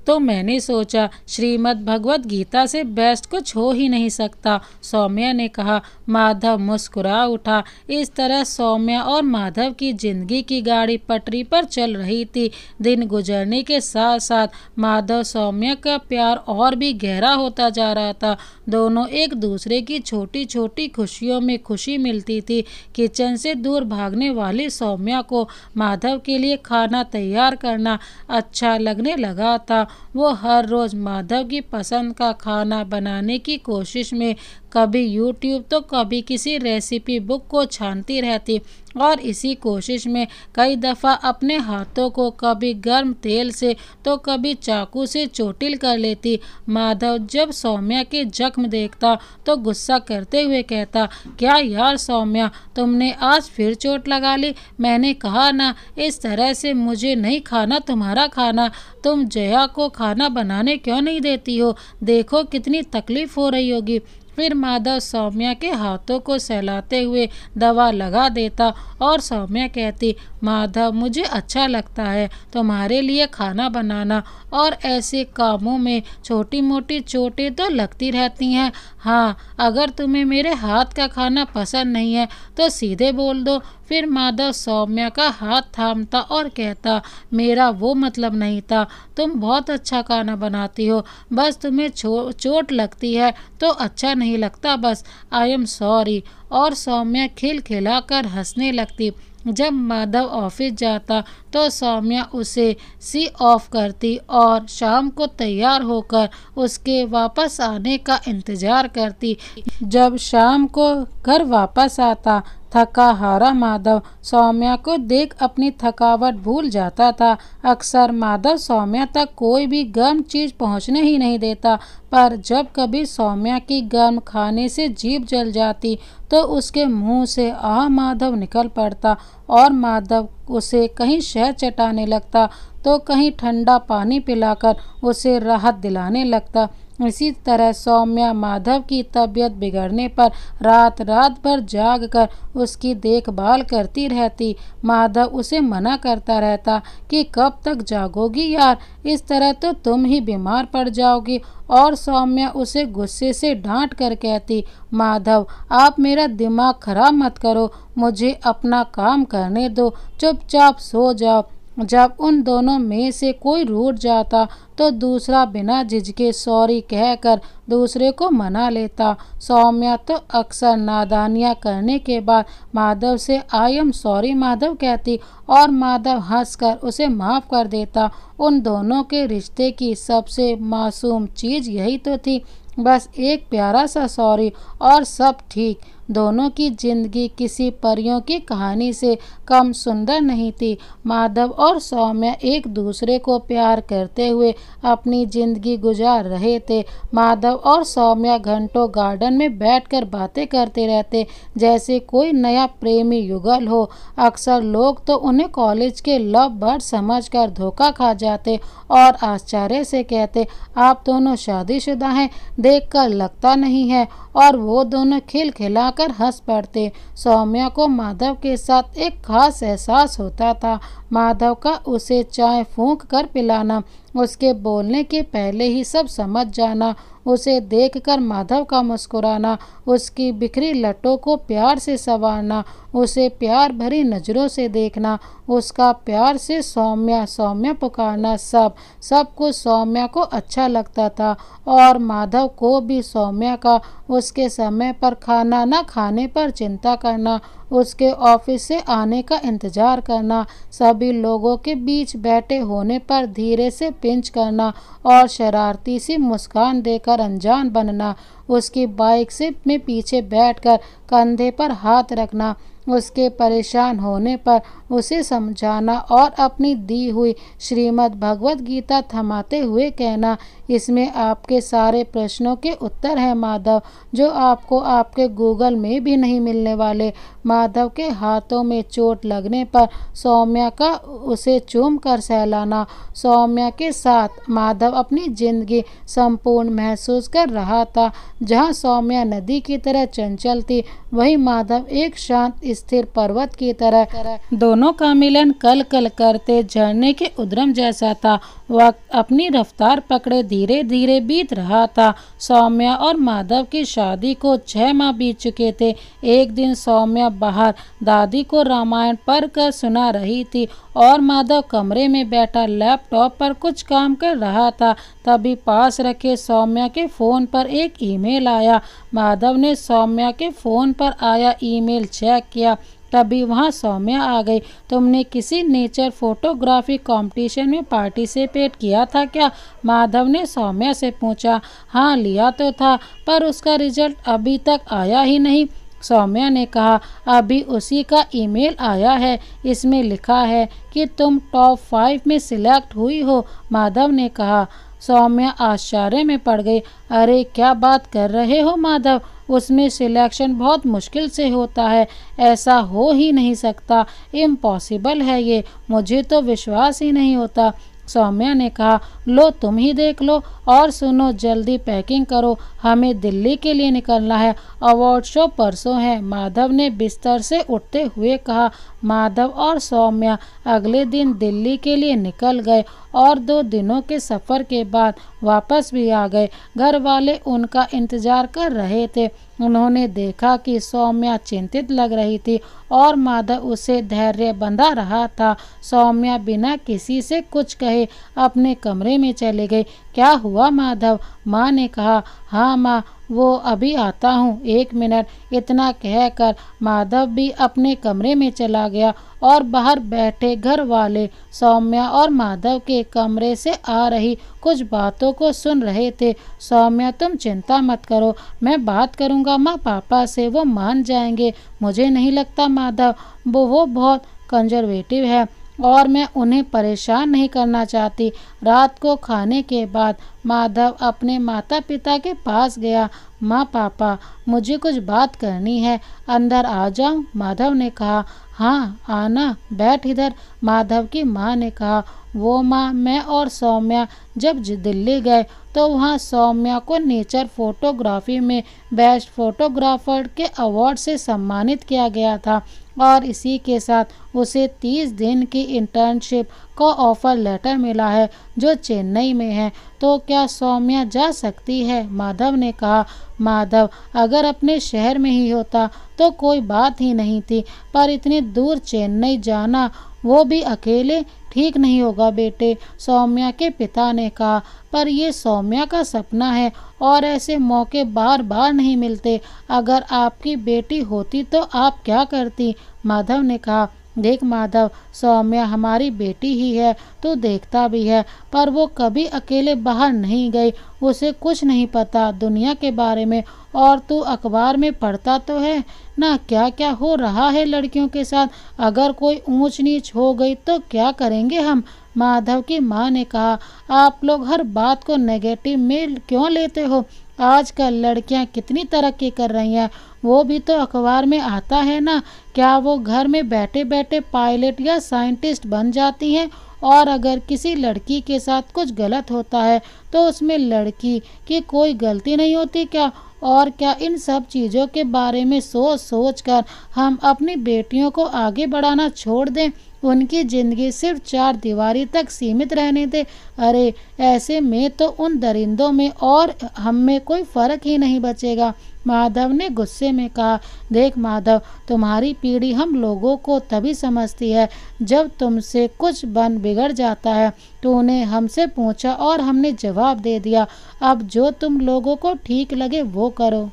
[SPEAKER 1] तो मैंने सोचा श्रीमद् भगवत गीता से बेस्ट कुछ हो ही नहीं सकता। सौम्या ने कहा। माधव मुस्कुरा उठा। इस तरह सौम्या और माधव की जिंदगी की गाड़ी पटरी पर चल रही थी। दिन गुजरने के साथ साथ माधव सौम्या का प्यार और भी गहरा होता जा रहा था। दोनों एक दूसरे की छोटी छोटी खुशियों में खुशी मिलती थी। किचन से दूर भागने वाली सौम्या को माधव के लिए खाना तैयार करना अच्छा लगने लगा था। वो हर रोज़ माधव की पसंद का खाना बनाने की कोशिश में कभी यूट्यूब तो कभी किसी रेसिपी बुक को छानती रहती और इसी कोशिश में कई दफ़ा अपने हाथों को कभी गर्म तेल से तो कभी चाकू से चोटिल कर लेती। माधव जब सौम्या के जख्म देखता तो गुस्सा करते हुए कहता, क्या यार सौम्या, तुमने आज फिर चोट लगा ली। मैंने कहा ना, इस तरह से मुझे नहीं खाना तुम्हारा खाना। तुम जया को खाना बनाने क्यों नहीं देती हो? देखो कितनी तकलीफ हो रही होगी। फिर माधव सौम्या के हाथों को सहलाते हुए दवा लगा देता और सौम्या कहती, माधव मुझे अच्छा लगता है तुम्हारे लिए खाना बनाना और ऐसे कामों में छोटी मोटी चोटें तो लगती रहती हैं। हाँ, अगर तुम्हें मेरे हाथ का खाना पसंद नहीं है तो सीधे बोल दो। फिर माधव सौम्या का हाथ थामता और कहता, मेरा वो मतलब नहीं था, तुम बहुत अच्छा खाना बनाती हो, बस तुम्हें चोट लगती है तो अच्छा नहीं लगता, बस आई एम सॉरी। और सौम्या खिलखिलाकर हंसने लगती। जब माधव ऑफिस जाता तो सौम्या उसे सी ऑफ करती और शाम को तैयार होकर उसके वापस आने का इंतजार करती। जब शाम को घर वापस आता थका हारा माधव सौम्या को देख अपनी थकावट भूल जाता था। अक्सर माधव सौम्या तक कोई भी गर्म चीज पहुंचने ही नहीं देता, पर जब कभी सौम्या की गर्म खाने से जीभ जल जाती तो उसके मुंह से आह माधव निकल पड़ता और माधव उसे कहीं शहद चटाने लगता तो कहीं ठंडा पानी पिलाकर उसे राहत दिलाने लगता। इसी तरह सौम्या माधव की तबीयत बिगड़ने पर रात रात भर जाग कर उसकी देखभाल करती रहती। माधव उसे मना करता रहता कि कब तक जागोगी यार, इस तरह तो तुम ही बीमार पड़ जाओगी। और सौम्या उसे गुस्से से डांट कर कहती, माधव आप मेरा दिमाग खराब मत करो, मुझे अपना काम करने दो, चुपचाप सो जाओ। जब उन दोनों में से कोई रूठ जाता तो दूसरा बिना झिझके सॉरी कहकर दूसरे को मना लेता। सौम्या तो अक्सर नादानियां करने के बाद माधव से आई एम सॉरी माधव कहती और माधव हंसकर उसे माफ़ कर देता। उन दोनों के रिश्ते की सबसे मासूम चीज़ यही तो थी, बस एक प्यारा सा सॉरी और सब ठीक। दोनों की जिंदगी किसी परियों की कहानी से कम सुंदर नहीं थी। माधव और सौम्या एक दूसरे को प्यार करते हुए अपनी जिंदगी गुजार रहे थे। माधव और सौम्या घंटों गार्डन में बैठकर बातें करते रहते जैसे कोई नया प्रेमी युगल हो। अक्सर लोग तो उन्हें कॉलेज के लव बर्ड समझकर धोखा खा जाते और आश्चर्य से कहते, आप दोनों शादीशुदा हैं, देखकर लगता नहीं है। और वो दोनों खिलखिलाकर हंस पड़ते। सौम्या को माधव के साथ एक खास एहसास होता था। माधव का उसे चाय फूंक कर पिलाना, उसके बोलने के पहले ही सब समझ जाना, उसे देखकर माधव का मुस्कुराना, उसकी बिखरी लटों को प्यार से संवारना, उसे प्यार भरी नज़रों से देखना, उसका प्यार से सौम्या सौम्या पुकारना, सब कुछ सौम्या को अच्छा लगता था। और माधव को भी सौम्या का उसके समय पर खाना न खाने पर चिंता करना, उसके ऑफिस से आने का इंतज़ार करना, सभी लोगों के बीच बैठे होने पर धीरे से पिंच करना और शरारती सी मुस्कान देकर अनजान बनना, उसकी बाइक से में पीछे बैठकर कंधे पर हाथ रखना, उसके परेशान होने पर उसे समझाना और अपनी दी हुई श्रीमद् भगवत गीता थमाते हुए कहना, इसमें आपके सारे प्रश्नों के उत्तर हैं माधव, जो आपको आपके गूगल में भी नहीं मिलने वाले। माधव के हाथों में चोट लगने पर सौम्या का उसे चूम कर सहलाना, सौम्या के साथ माधव अपनी जिंदगी संपूर्ण महसूस कर रहा था। जहाँ सौम्या नदी की तरह चंचल थी, वहीं माधव एक शांत स्थिर पर्वत की तरह। दोनों का मिलन कल कल करते झरने के उद्गम जैसा था। वक्त अपनी रफ्तार पकड़े धीरे धीरे बीत रहा था। सौम्या और माधव की शादी को 6 माह बीत चुके थे। एक दिन सौम्या बाहर दादी को रामायण पढ़कर सुना रही थी और माधव कमरे में बैठा लैपटॉप पर कुछ काम कर रहा था। तभी पास रखे सौम्या के फ़ोन पर एक ईमेल आया। माधव ने सौम्या के फ़ोन पर आया ईमेल चेक किया तभी वहाँ सौम्या आ गई। तुमने किसी नेचर फोटोग्राफी कंपटीशन में पार्टिसिपेट किया था क्या? माधव ने सौम्या से पूछा। हाँ, लिया तो था, पर उसका रिजल्ट अभी तक आया ही नहीं। सौम्या ने कहा, अभी उसी का ईमेल आया है, इसमें लिखा है कि तुम टॉप 5 में सिलेक्ट हुई हो। माधव ने कहा। सौम्या आश्चर्य में पड़ गई। अरे क्या बात कर रहे हो माधव, उसमें सिलेक्शन बहुत मुश्किल से होता है, ऐसा हो ही नहीं सकता, इम्पॉसिबल है ये, मुझे तो विश्वास ही नहीं होता। सौम्या ने कहा, लो तुम ही देख लो, और सुनो जल्दी पैकिंग करो, हमें दिल्ली के लिए निकलना है, अवार्ड शो परसों है। माधव ने बिस्तर से उठते हुए कहा। माधव और सौम्या अगले दिन दिल्ली के लिए निकल गए और 2 दिनों के सफ़र के बाद वापस भी आ गए। घर वाले उनका इंतज़ार कर रहे थे। उन्होंने देखा कि सौम्या चिंतित लग रही थी और माधव उसे धैर्य बंधा रहा था। सौम्या बिना किसी से कुछ कहे अपने कमरे में चले गई। क्या हुआ माधव? माँ ने कहा। हाँ माँ, वो अभी आता हूँ, 1 मिनट। इतना कहकर माधव भी अपने कमरे में चला गया और बाहर बैठे घर वाले सौम्या और माधव के कमरे से आ रही कुछ बातों को सुन रहे थे। सौम्या, तुम चिंता मत करो, मैं बात करूँगा माँ पापा से, वो मान जाएंगे। मुझे नहीं लगता माधव, वो बहुत कंजर्वेटिव है और मैं उन्हें परेशान नहीं करना चाहती। रात को खाने के बाद माधव अपने माता पिता के पास गया। माँ पापा, मुझे कुछ बात करनी है, अंदर आ जाऊँ? माधव ने कहा। हाँ आना, बैठ इधर, माधव की माँ ने कहा। वो माँ, मैं और सौम्या जब दिल्ली गए तो वहाँ सौम्या को नेचर फोटोग्राफी में बेस्ट फोटोग्राफर के अवार्ड से सम्मानित किया गया था और इसी के साथ उसे 30 दिन की इंटर्नशिप का ऑफर लेटर मिला है जो चेन्नई में है। तो क्या सौम्या जा सकती है? माधव ने कहा। माधव, अगर अपने शहर में ही होता तो कोई बात ही नहीं थी, पर इतनी दूर चेन्नई जाना, वो भी अकेले, ठीक नहीं होगा बेटे, सौम्या के पिता ने कहा। पर ये सौम्या का सपना है और ऐसे मौके बार बार नहीं मिलते। अगर आपकी बेटी होती तो आप क्या करती? माधव ने कहा। देख माधव, सौम्या हमारी बेटी ही है, तू देखता भी है, पर वो कभी अकेले बाहर नहीं गई, उसे कुछ नहीं पता दुनिया के बारे में। और तू अखबार में पढ़ता तो है ना क्या क्या हो रहा है लड़कियों के साथ, अगर कोई ऊंच नीच हो गई तो क्या करेंगे हम? माधव की माँ ने कहा। आप लोग हर बात को नेगेटिव में क्यों लेते हो? आजकल लड़कियां कितनी तरक्की कर रही हैं, वो भी तो अखबार में आता है ना। क्या वो घर में बैठे बैठे पायलट या साइंटिस्ट बन जाती हैं? और अगर किसी लड़की के साथ कुछ गलत होता है तो उसमें लड़की की कोई गलती नहीं होती क्या? और क्या इन सब चीज़ों के बारे में सोच सोच कर हम अपनी बेटियों को आगे बढ़ाना छोड़ दें, उनकी ज़िंदगी सिर्फ 4 दीवारी तक सीमित रहने दें? अरे ऐसे में तो उन दरिंदों में और हम में कोई फ़र्क ही नहीं बचेगा। माधव ने गुस्से में कहा। देख माधव, तुम्हारी पीढ़ी हम लोगों को तभी समझती है जब तुमसे कुछ बन बिगड़ जाता है। तूने हमसे पूछा और हमने जवाब दे दिया, अब जो तुम लोगों को ठीक लगे वो करो।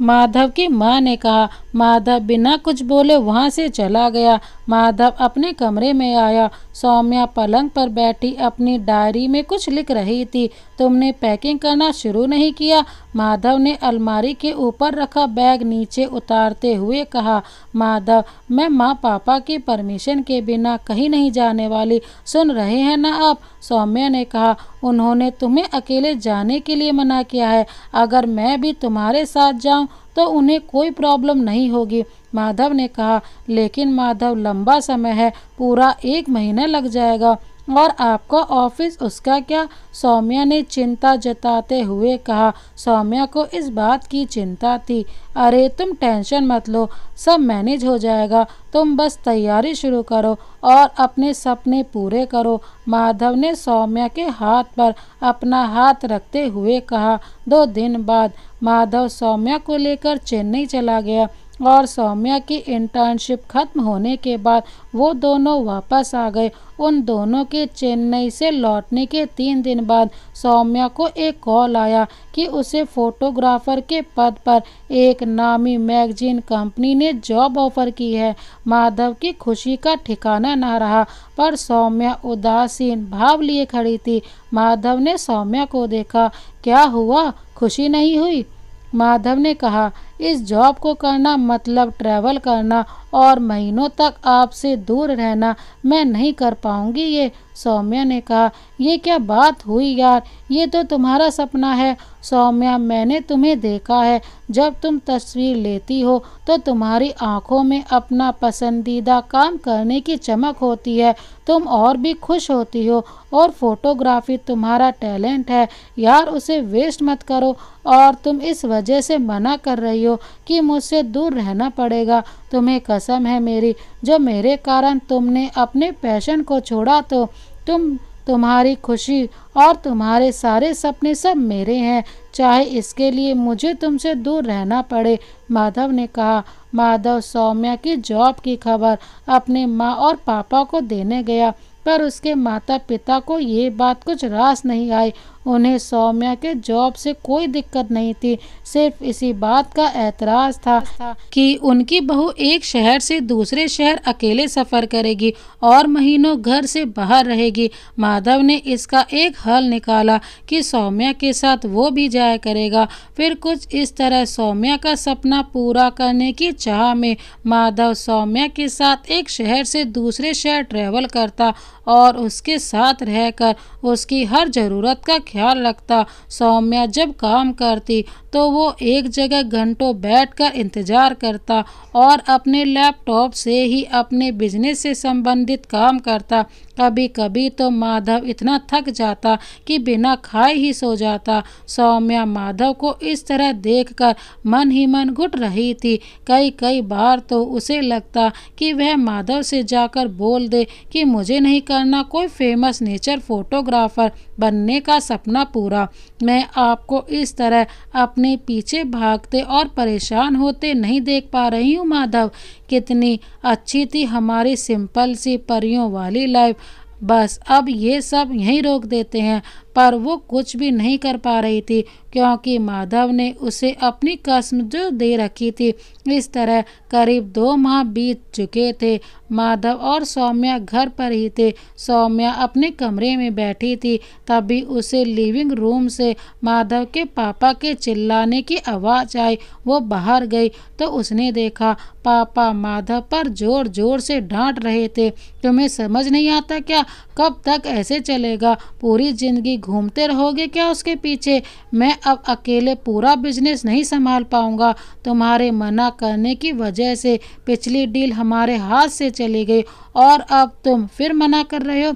[SPEAKER 1] माधव की माँ ने कहा। माधव बिना कुछ बोले वहाँ से चला गया। माधव अपने कमरे में आया। सौम्या पलंग पर बैठी अपनी डायरी में कुछ लिख रही थी। तुमने पैकिंग करना शुरू नहीं किया? माधव ने अलमारी के ऊपर रखा बैग नीचे उतारते हुए कहा। माधव, मैं माँ पापा की परमिशन के बिना कहीं नहीं जाने वाली, सुन रहे हैं ना आप? सौम्या ने कहा। उन्होंने तुम्हें अकेले जाने के लिए मना किया है, अगर मैं भी तुम्हारे साथ जाऊं तो उन्हें कोई प्रॉब्लम नहीं होगी, माधव ने कहा। लेकिन माधव, लंबा समय है, पूरा 1 महीना लग जाएगा, और आपका ऑफिस, उसका क्या? सौम्या ने चिंता जताते हुए कहा। सौम्या को इस बात की चिंता थी। अरे तुम टेंशन मत लो, सब मैनेज हो जाएगा, तुम बस तैयारी शुरू करो और अपने सपने पूरे करो, माधव ने सौम्या के हाथ पर अपना हाथ रखते हुए कहा। 2 दिन बाद माधव सौम्या को लेकर चेन्नई चला गया। और सौम्या की इंटर्नशिप खत्म होने के बाद वो दोनों वापस आ गए। उन दोनों के चेन्नई से लौटने के 3 दिन बाद सौम्या को एक कॉल आया कि उसे फोटोग्राफर के पद पर एक नामी मैगजीन कंपनी ने जॉब ऑफर की है। माधव की खुशी का ठिकाना ना रहा, पर सौम्या उदासीन भाव लिए खड़ी थी। माधव ने सौम्या को देखा। क्या हुआ, खुशी नहीं हुई? माधव ने कहा, इस जॉब को करना मतलब ट्रैवल करना और महीनों तक आपसे दूर रहना। मैं नहीं कर पाऊंगी ये। सौम्या ने कहा, ये क्या बात हुई यार, ये तो तुम्हारा सपना है। सौम्या, मैंने तुम्हें देखा है, जब तुम तस्वीर लेती हो तो तुम्हारी आंखों में अपना पसंदीदा काम करने की चमक होती है। तुम और भी खुश होती हो, और फोटोग्राफी तुम्हारा टैलेंट है यार, उसे वेस्ट मत करो। और तुम इस वजह से मना कर रही हो कि मुझसे दूर रहना पड़ेगा। तुम्हें कसम है मेरी, जो मेरे कारण तुमने अपने पैशन को छोड़ा तो तुम्हारी खुशी और तुम्हारे सारे सपने सब मेरे हैं, चाहे इसके लिए मुझे तुमसे दूर रहना पड़े। माधव ने कहा। माधव सौम्या की जॉब की खबर अपने माँ और पापा को देने गया, पर उसके माता पिता को ये बात कुछ रास नहीं आई। उन्हें सौम्या के जॉब से कोई दिक्कत नहीं थी, सिर्फ इसी बात का ऐतराज़ था कि उनकी बहू एक शहर से दूसरे शहर अकेले सफ़र करेगी और महीनों घर से बाहर रहेगी। माधव ने इसका एक हल निकाला कि सौम्या के साथ वो भी जाया करेगा। फिर कुछ इस तरह सौम्या का सपना पूरा करने की चाह में माधव सौम्या के साथ एक शहर से दूसरे शहर ट्रैवल करता और उसके साथ रहकर उसकी हर ज़रूरत का ख्याल रखता। सौम्या जब काम करती तो वो एक जगह घंटों बैठकर इंतज़ार करता और अपने लैपटॉप से ही अपने बिजनेस से संबंधित काम करता। कभी कभी तो माधव इतना थक जाता कि बिना खाए ही सो जाता। सौम्या माधव को इस तरह देखकर मन ही मन घुट रही थी। कई बार तो उसे लगता कि वह माधव से जाकर बोल दे कि मुझे नहीं करना कोई फेमस नेचर फोटोग्राफर बनने का सपना पूरा। मैं आपको इस तरह अपने पीछे भागते और परेशान होते नहीं देख पा रही हूँ माधव। कितनी अच्छी थी हमारी सिंपल सी परियों वाली लाइफ। बस अब ये सब यहीं रोक देते हैं। पर वो कुछ भी नहीं कर पा रही थी, क्योंकि माधव ने उसे अपनी कसम जो दे रखी थी। इस तरह करीब 2 माह बीत चुके थे। माधव और सौम्या घर पर ही थे। सौम्या अपने कमरे में बैठी थी, तभी उसे लिविंग रूम से माधव के पापा के चिल्लाने की आवाज़ आई। वो बाहर गई तो उसने देखा पापा माधव पर जोर जोर से डांट रहे थे। तुम्हें समझ नहीं आता क्या? कब तक ऐसे चलेगा? पूरी जिंदगी घूमते रहोगे क्या उसके पीछे? मैं अब अकेले पूरा बिजनेस नहीं संभाल पाऊंगा। तुम्हारे मना करने की वजह से पिछली डील हमारे हाथ से चली गई और अब तुम फिर मना कर रहे हो।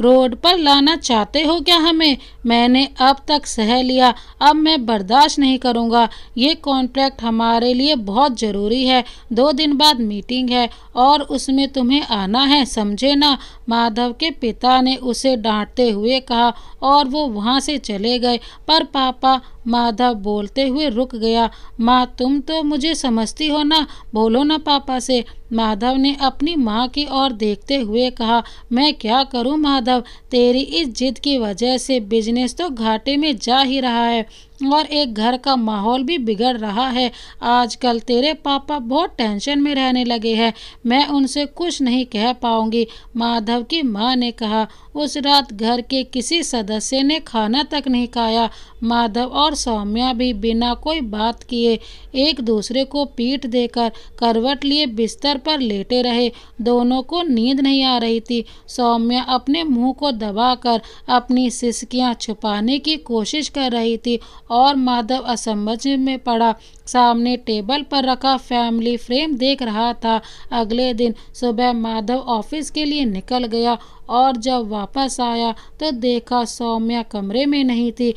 [SPEAKER 1] रोड पर लाना चाहते हो क्या हमें? मैंने अब तक सह लिया, अब मैं बर्दाश्त नहीं करूंगा। ये कॉन्ट्रैक्ट हमारे लिए बहुत ज़रूरी है। 2 दिन बाद मीटिंग है और उसमें तुम्हें आना है, समझे ना? माधव के पिता ने उसे डांटते हुए कहा और वो वहाँ से चले गए। पर पापा, माधव बोलते हुए रुक गया। माँ, तुम तो मुझे समझती हो ना, बोलो ना पापा से। माधव ने अपनी माँ की ओर देखते हुए कहा, मैं क्या करूँ माधव, तेरी इस जिद की वजह से बिजनेस तो घाटे में जा ही रहा है और एक घर का माहौल भी बिगड़ रहा है। आजकल तेरे पापा बहुत टेंशन में रहने लगे हैं, मैं उनसे कुछ नहीं कह पाऊंगी। माधव की माँ ने कहा। उस रात घर के किसी सदस्य ने खाना तक नहीं खाया। माधव और सौम्या भी बिना कोई बात किए एक दूसरे को पीठ देकर करवट लिए बिस्तर पर लेटे रहे। दोनों को नींद नहीं आ रही थी। सौम्या अपने मुंह को दबाकर अपनी सिसकियां छुपाने की कोशिश कर रही थी और माधव असमंजस में पड़ा सामने टेबल पर रखा फैमिली फ्रेम देख रहा था। अगले दिन सुबह माधव ऑफिस के लिए निकल गया और जब वापस आया तो देखा सौम्या कमरे में नहीं थी।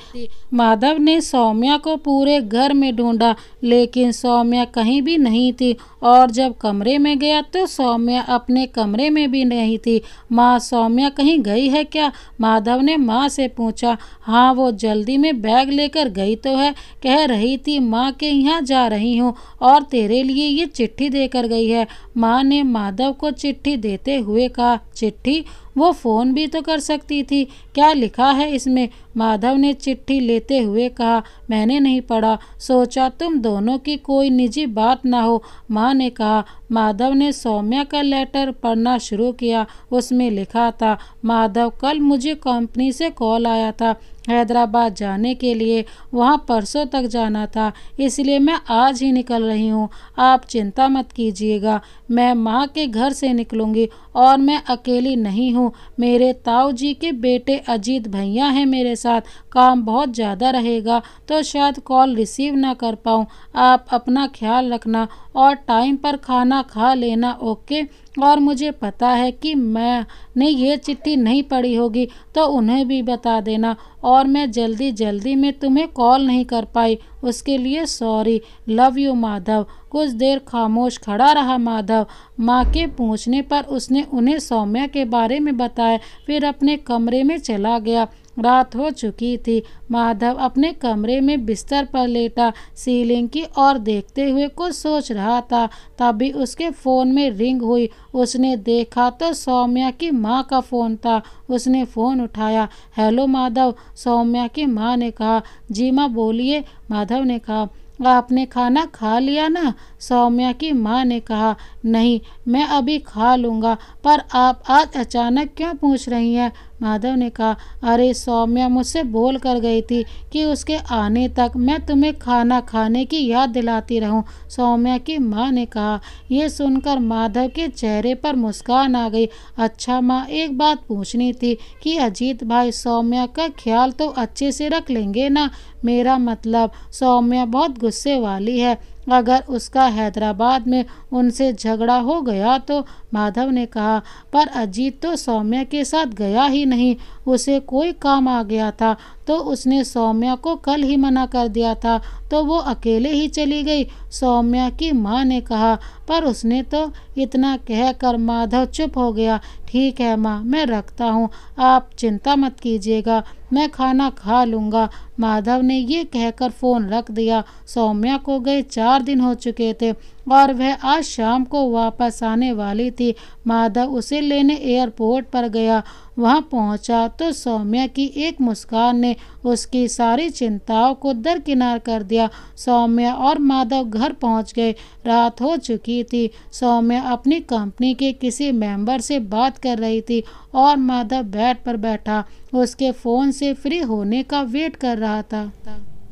[SPEAKER 1] माधव ने सौम्या को पूरे घर में ढूंढा, लेकिन सौम्या कहीं भी नहीं थी। और जब कमरे में गया तो सौम्या अपने कमरे में भी नहीं थी। माँ, सौम्या कहीं गई है क्या? माधव ने माँ से पूछा। हाँ, वो जल्दी में बैग लेकर गई तो है। कह रही थी माँ के यहाँ जा रही हूँ और तेरे लिए ये चिट्ठी देकर गई है। माँ ने माधव को चिट्ठी देते हुए कहा। चिट्ठी? वो फ़ोन भी तो कर सकती थी। क्या लिखा है इसमें? माधव ने चिट्ठी लेते हुए कहा। मैंने नहीं पढ़ा, सोचा तुम दोनों की कोई निजी बात ना हो। माँ ने कहा। माधव ने सौम्या का लेटर पढ़ना शुरू किया। उसमें लिखा था, माधव, कल मुझे कंपनी से कॉल आया था हैदराबाद जाने के लिए। वहाँ परसों तक जाना था, इसलिए मैं आज ही निकल रही हूँ। आप चिंता मत कीजिएगा, मैं माँ के घर से निकलूँगी और मैं अकेली नहीं हूँ। मेरे ताऊ जी के बेटे अजीत भैया हैं मेरे साथ। काम बहुत ज़्यादा रहेगा तो शायद कॉल रिसीव ना कर पाऊँ। आप अपना ख्याल रखना और टाइम पर खाना खा लेना, ओके? और मुझे पता है कि मैंने ये चिट्ठी नहीं पढ़ी होगी, तो उन्हें भी बता देना। और मैं जल्दी में तुम्हें कॉल नहीं कर पाई, उसके लिए सॉरी। Love you Madhav. कुछ देर खामोश खड़ा रहा माधव। माँ के पूछने पर उसने उन्हें सौम्या के बारे में बताया, फिर अपने कमरे में चला गया। रात हो चुकी थी। माधव अपने कमरे में बिस्तर पर लेटा सीलिंग की ओर देखते हुए कुछ सोच रहा था। तभी उसके फ़ोन में रिंग हुई। उसने देखा तो सौम्या की माँ का फ़ोन था। उसने फ़ोन उठाया। हेलो माधव, सौम्या की माँ ने कहा। जी माँ, बोलिए, माधव ने कहा। आपने खाना खा लिया ना? सौम्या की माँ ने कहा। नहीं, मैं अभी खा लूँगा, पर आप आज अचानक क्यों पूछ रही हैं? माधव ने कहा। अरे, सौम्या मुझसे बोल कर गई थी कि उसके आने तक मैं तुम्हें खाना खाने की याद दिलाती रहूं। सौम्या की माँ ने कहा। यह सुनकर माधव के चेहरे पर मुस्कान आ गई। अच्छा माँ, एक बात पूछनी थी कि अजीत भाई सौम्या का ख्याल तो अच्छे से रख लेंगे ना? मेरा मतलब, सौम्या बहुत गुस्से वाली है। अगर उसका हैदराबाद में उनसे झगड़ा हो गया तो? माधव ने कहा। पर अजीत तो सौम्या के साथ गया ही नहीं। उसे कोई काम आ गया था तो उसने सौम्या को कल ही मना कर दिया था, तो वो अकेले ही चली गई, सौम्या की माँ ने कहा। पर उसने तो, इतना कहकर माधव चुप हो गया। ठीक है माँ, मैं रखता हूँ, आप चिंता मत कीजिएगा, मैं खाना खा लूँगा। माधव ने ये कहकर फ़ोन रख दिया। सौम्या को गए 4 दिन हो चुके थे और वह आज शाम को वापस आने वाली थी। माधव उसे लेने एयरपोर्ट पर गया। वहां पहुंचा तो सौम्या की एक मुस्कान ने उसकी सारी चिंताओं को दरकिनार कर दिया। सौम्या और माधव घर पहुंच गए। रात हो चुकी थी। सौम्या अपनी कंपनी के किसी मेंबर से बात कर रही थी और माधव बेड पर बैठा उसके फ़ोन से फ्री होने का वेट कर रहा था।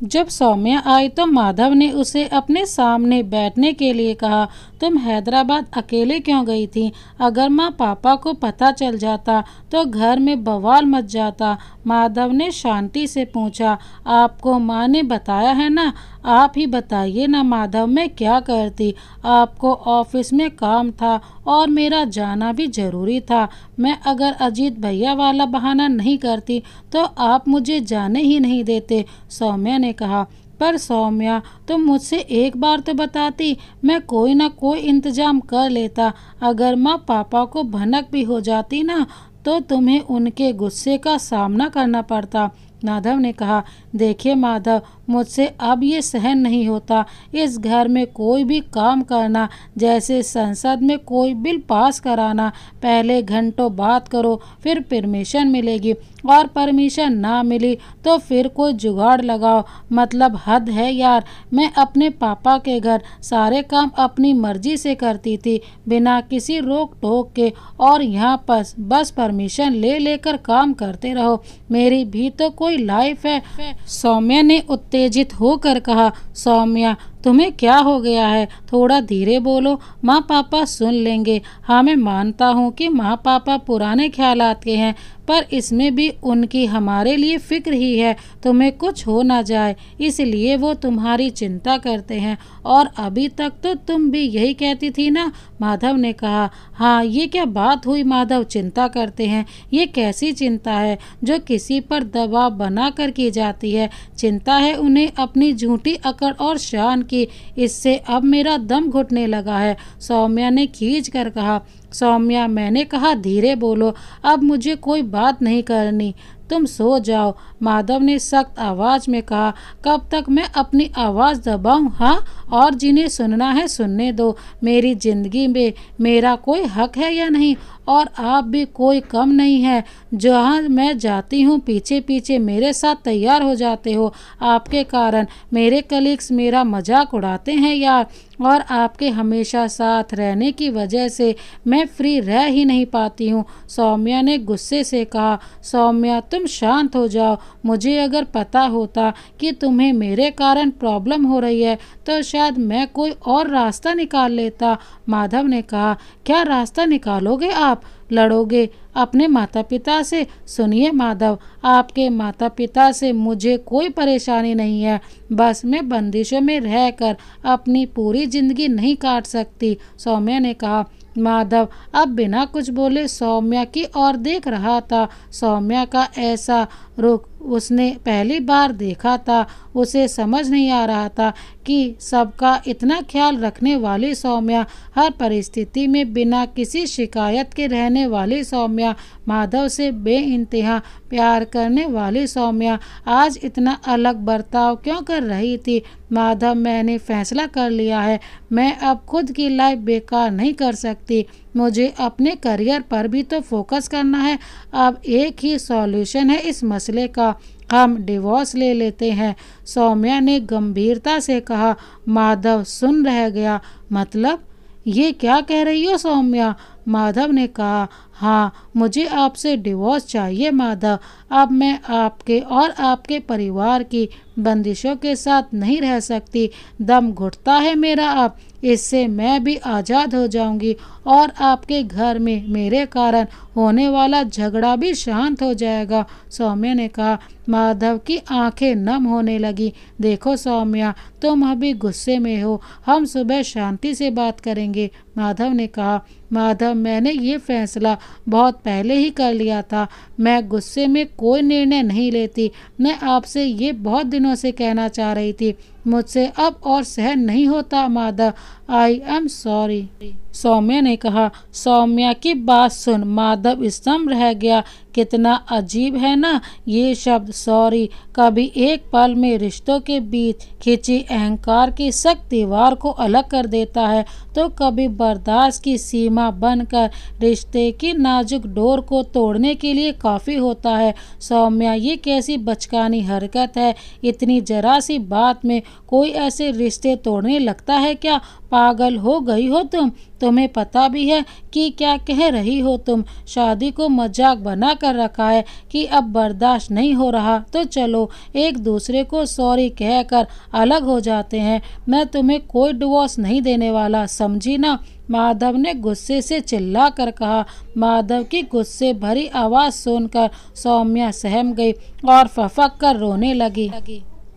[SPEAKER 1] जब सौम्या आई तो माधव ने उसे अपने सामने बैठने के लिए कहा। तुम हैदराबाद अकेले क्यों गई थी? अगर माँ पापा को पता चल जाता तो घर में बवाल मच जाता। माधव ने शांति से पूछा। आपको माँ ने बताया है ना? आप ही बताइए ना माधव, मैं क्या करती? आपको ऑफिस में काम था और मेरा जाना भी जरूरी था। मैं अगर अजीत भैया वाला बहाना नहीं करती तो आप मुझे जाने ही नहीं देते, सौम्या ने कहा। पर सौम्या, तुम मुझसे एक बार तो बताती, मैं कोई ना कोई इंतजाम कर लेता। अगर माँ पापा को भनक भी हो जाती ना तो तुम्हें उनके गुस्से का सामना करना पड़ता। माधव ने कहा। देखिए माधव, मुझसे अब ये सहन नहीं होता। इस घर में कोई भी काम करना, जैसे संसद में कोई बिल पास कराना, पहले घंटों बात करो फिर परमिशन मिलेगी और परमिशन ना मिली तो फिर कोई जुगाड़ लगाओ। मतलब हद है यार। मैं अपने पापा के घर सारे काम अपनी मर्जी से करती थी, बिना किसी रोक टोक के, और यहाँ पर बस परमिशन ले लेकर काम करते रहो। मेरी भी तो कोई लाइफ है। सौम्या ने उत्तेजित होकर कहा। सौम्या, तुम्हें क्या हो गया है? थोड़ा धीरे बोलो, माँ पापा सुन लेंगे। हाँ, मैं मानता हूँ कि माँ पापा पुराने ख्यालात के हैं, पर इसमें भी उनकी हमारे लिए फिक्र ही है, तुम्हें कुछ हो ना जाए, इसलिए वो तुम्हारी चिंता करते हैं। और अभी तक तो तुम भी यही कहती थी ना? माधव ने कहा। हाँ, ये क्या बात हुई माधव, चिंता करते हैं? ये कैसी चिंता है जो किसी पर दबाव बना कर की जाती है? चिंता है उन्हें अपनी झूठी अकड़ और शान की। इससे अब मेरा दम घुटने लगा है, सौम्या ने खींच कर कहा। सौम्या, मैंने कहा धीरे बोलो, अब मुझे कोई बात नहीं करनी, तुम सो जाओ, माधव ने सख्त आवाज में कहा। कब तक मैं अपनी आवाज दबाऊं? हाँ, और जिन्हें सुनना है सुनने दो। मेरी जिंदगी में मेरा कोई हक है या नहीं? और आप भी कोई कम नहीं है। जहाँ मैं जाती हूँ पीछे पीछे मेरे साथ तैयार हो जाते हो। आपके कारण मेरे कलीग्स मेरा मजाक उड़ाते हैं यार, और आपके हमेशा साथ रहने की वजह से मैं फ्री रह ही नहीं पाती हूँ। सौम्या ने गुस्से से कहा। सौम्या, तुम शांत हो जाओ। मुझे अगर पता होता कि तुम्हें मेरे कारण प्रॉब्लम हो रही है तो शायद मैं कोई और रास्ता निकाल लेता। माधव ने कहा। क्या रास्ता निकालोगे आप? लड़ोगे अपने माता पिता से? सुनिए माधव, आपके माता पिता से मुझे कोई परेशानी नहीं है, बस मैं बंदिशों में रहकर अपनी पूरी जिंदगी नहीं काट सकती, सौम्या ने कहा। माधव अब बिना कुछ बोले सौम्या की ओर देख रहा था। सौम्या का ऐसा रुख उसने पहली बार देखा था। उसे समझ नहीं आ रहा था कि सबका इतना ख्याल रखने वाली सौम्या, हर परिस्थिति में बिना किसी शिकायत के रहने वाली सौम्या, माधव से बेइंतहा प्यार करने वाली सौम्या आज इतना अलग बर्ताव क्यों कर रही थी? माधव, मैंने फैसला कर लिया है, मैं अब खुद की लाइफ बेकार नहीं कर सकती। मुझे अपने करियर पर भी तो फोकस करना है। अब एक ही सॉल्यूशन है इस मसले का, हम डिवोर्स ले लेते हैं, सौम्या ने गंभीरता से कहा। माधव सुन रह गया। मतलब ये क्या कह रही हो सौम्या? माधव ने कहा। हाँ, मुझे आपसे डिवोर्स चाहिए माधव। अब मैं आपके और आपके परिवार की बंदिशों के साथ नहीं रह सकती। दम घुटता है मेरा अब। इससे मैं भी आज़ाद हो जाऊंगी और आपके घर में मेरे कारण होने वाला झगड़ा भी शांत हो जाएगा, सौम्या ने कहा। माधव की आंखें नम होने लगी। देखो सौम्या, तुम अभी गुस्से में हो, हम सुबह शांति से बात करेंगे, माधव ने कहा। माधव, मैंने ये फैसला बहुत पहले ही कर लिया था। मैं गुस्से में कोई निर्णय नहीं लेती। मैं आपसे ये बहुत दिनों से कहना चाह रही थी। मुझसे अब और सहन नहीं होता Madhav, I am sorry, Saumya ने कहा। सौम्या की बात सुन माधव स्तंभ रह गया। कितना अजीब है ना ये शब्द सॉरी। कभी एक पल में रिश्तों के बीच खिंची अहंकार की सख्त दीवार को अलग कर देता है, तो कभी बर्दाश्त की सीमा बनकर रिश्ते की नाजुक डोर को तोड़ने के लिए काफ़ी होता है। सौम्या, ये कैसी बचकानी हरकत है? इतनी जरा सी बात में कोई ऐसे रिश्ते तोड़ने लगता है क्या? पागल हो गई हो तुम? तुम्हें पता भी है कि क्या कह रही हो तुम? शादी को मजाक बना कर रखा है कि अब बर्दाश्त नहीं हो रहा तो चलो एक दूसरे को सॉरी कहकर अलग हो जाते हैं। मैं तुम्हें कोई डिवोर्स नहीं देने वाला, समझी ना? माधव ने गुस्से से चिल्ला कर कहा। माधव की गुस्से भरी आवाज़ सुनकर सौम्या सहम गई और फफक कर रोने लगी।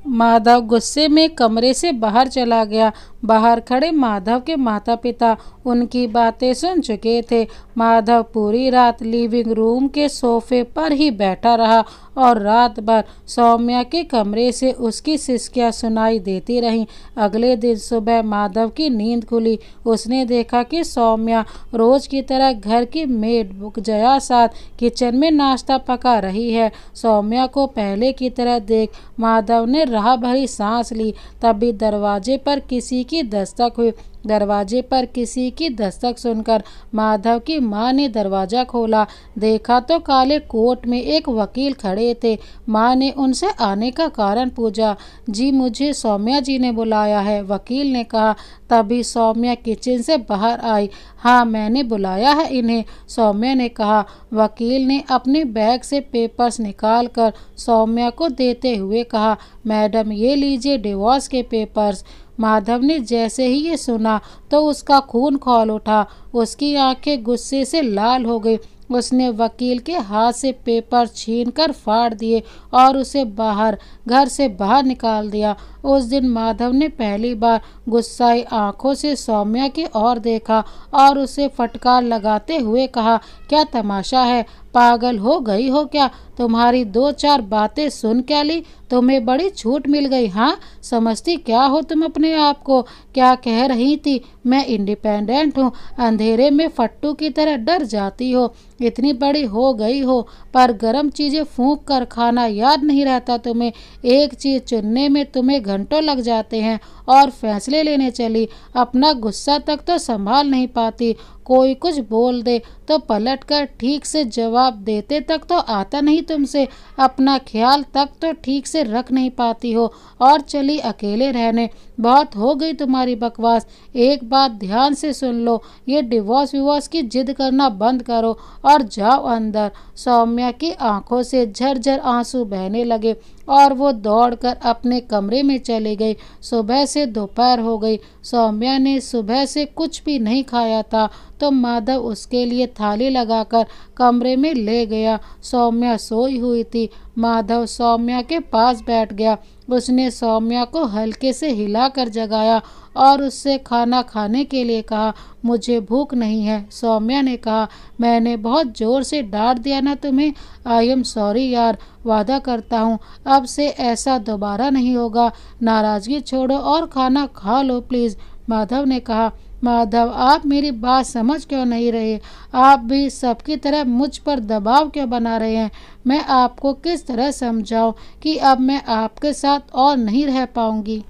[SPEAKER 1] माधव गुस्से में कमरे से बाहर चला गया। बाहर खड़े माधव के माता पिता उनकी बातें सुन चुके थे। माधव पूरी रात लिविंग रूम के सोफे पर ही बैठा रहा और रात भर सौम्या के कमरे से उसकी सिसकियां सुनाई देती रहीं। अगले दिन सुबह माधव की नींद खुली। उसने देखा कि सौम्या रोज की तरह घर की मेड जया साथ किचन में नाश्ता पका रही है। सौम्या को पहले की तरह देख माधव ने राह भरी सांस ली। तभी दरवाजे पर किसी की दस्तक हुई। दरवाजे पर किसी की दस्तक सुनकर माधव की मां ने दरवाजा खोला। देखा तो काले कोट में एक वकील खड़े थे। मां ने उनसे आने का कारण पूछा। जी, मुझे सौम्या जी ने बुलाया है, वकील ने कहा। तभी सौम्या किचन से बाहर आई। हाँ, मैंने बुलाया है इन्हें, सौम्या ने कहा। वकील ने अपने बैग से पेपर्स निकाल कर सौम्या को देते हुए कहा। मैडम, ये लीजिए डिवोर्स के पेपर्स। माधव ने जैसे ही ये सुना तो उसका खून खौल उठा। उसकी आंखें गुस्से से लाल हो गई। उसने वकील के हाथ से पेपर छीनकर फाड़ दिए और उसे घर से बाहर निकाल दिया। उस दिन माधव ने पहली बार गुस्साई आंखों से सौम्या की ओर देखा और उसे फटकार लगाते हुए कहा, क्या तमाशा है? पागल हो गई हो क्या? तुम्हारी 2-4 बातें सुन क्या ली? तुम्हें बड़ी छूट मिल गई। हाँ, समझती क्या हो तुम अपने आप को? क्या कह रही थी? मैं इंडिपेंडेंट हूँ। अंधेरे में फट्टू की तरह डर जाती हो। इतनी बड़ी हो गई हो पर गर्म चीजें फूंक कर खाना याद नहीं रहता तुम्हें। एक चीज चुनने में तुम्हें घंटों लग जाते हैं और फैसले लेने चली। अपना गुस्सा तक तो संभाल नहीं पाती। कोई कुछ बोल दे तो पलट कर ठीक से जवाब देते तक तो आता नहीं तुमसे। अपना ख्याल तक तो ठीक से रख नहीं पाती हो और चली अकेले रहने। बहुत हो गई तुम्हारी बकवास। एक बात ध्यान से सुन लो, ये डिवोर्स विवोर्स की जिद करना बंद करो और जाओ अंदर। सौम्या की आंखों से झरझर आंसू बहने लगे और वो दौड़कर अपने कमरे में चली गई। सुबह से दोपहर हो गई। सौम्या ने सुबह से कुछ भी नहीं खाया था तो माधव उसके लिए थाली लगाकर कमरे में ले गया। सौम्या सोई हुई थी। माधव सौम्या के पास बैठ गया। उसने सौम्या को हल्के से हिलाकर जगाया और उससे खाना खाने के लिए कहा। मुझे भूख नहीं है, सौम्या ने कहा। मैंने बहुत जोर से डांट दिया ना तुम्हें? आई एम सॉरी यार। वादा करता हूँ अब से ऐसा दोबारा नहीं होगा। नाराजगी छोड़ो और खाना खा लो प्लीज़, माधव ने कहा। माधव, आप मेरी बात समझ क्यों नहीं रहे? आप भी सबकी तरह मुझ पर दबाव क्यों बना रहे हैं? मैं आपको किस तरह समझाऊं कि अब मैं आपके साथ और नहीं रह पाऊंगी?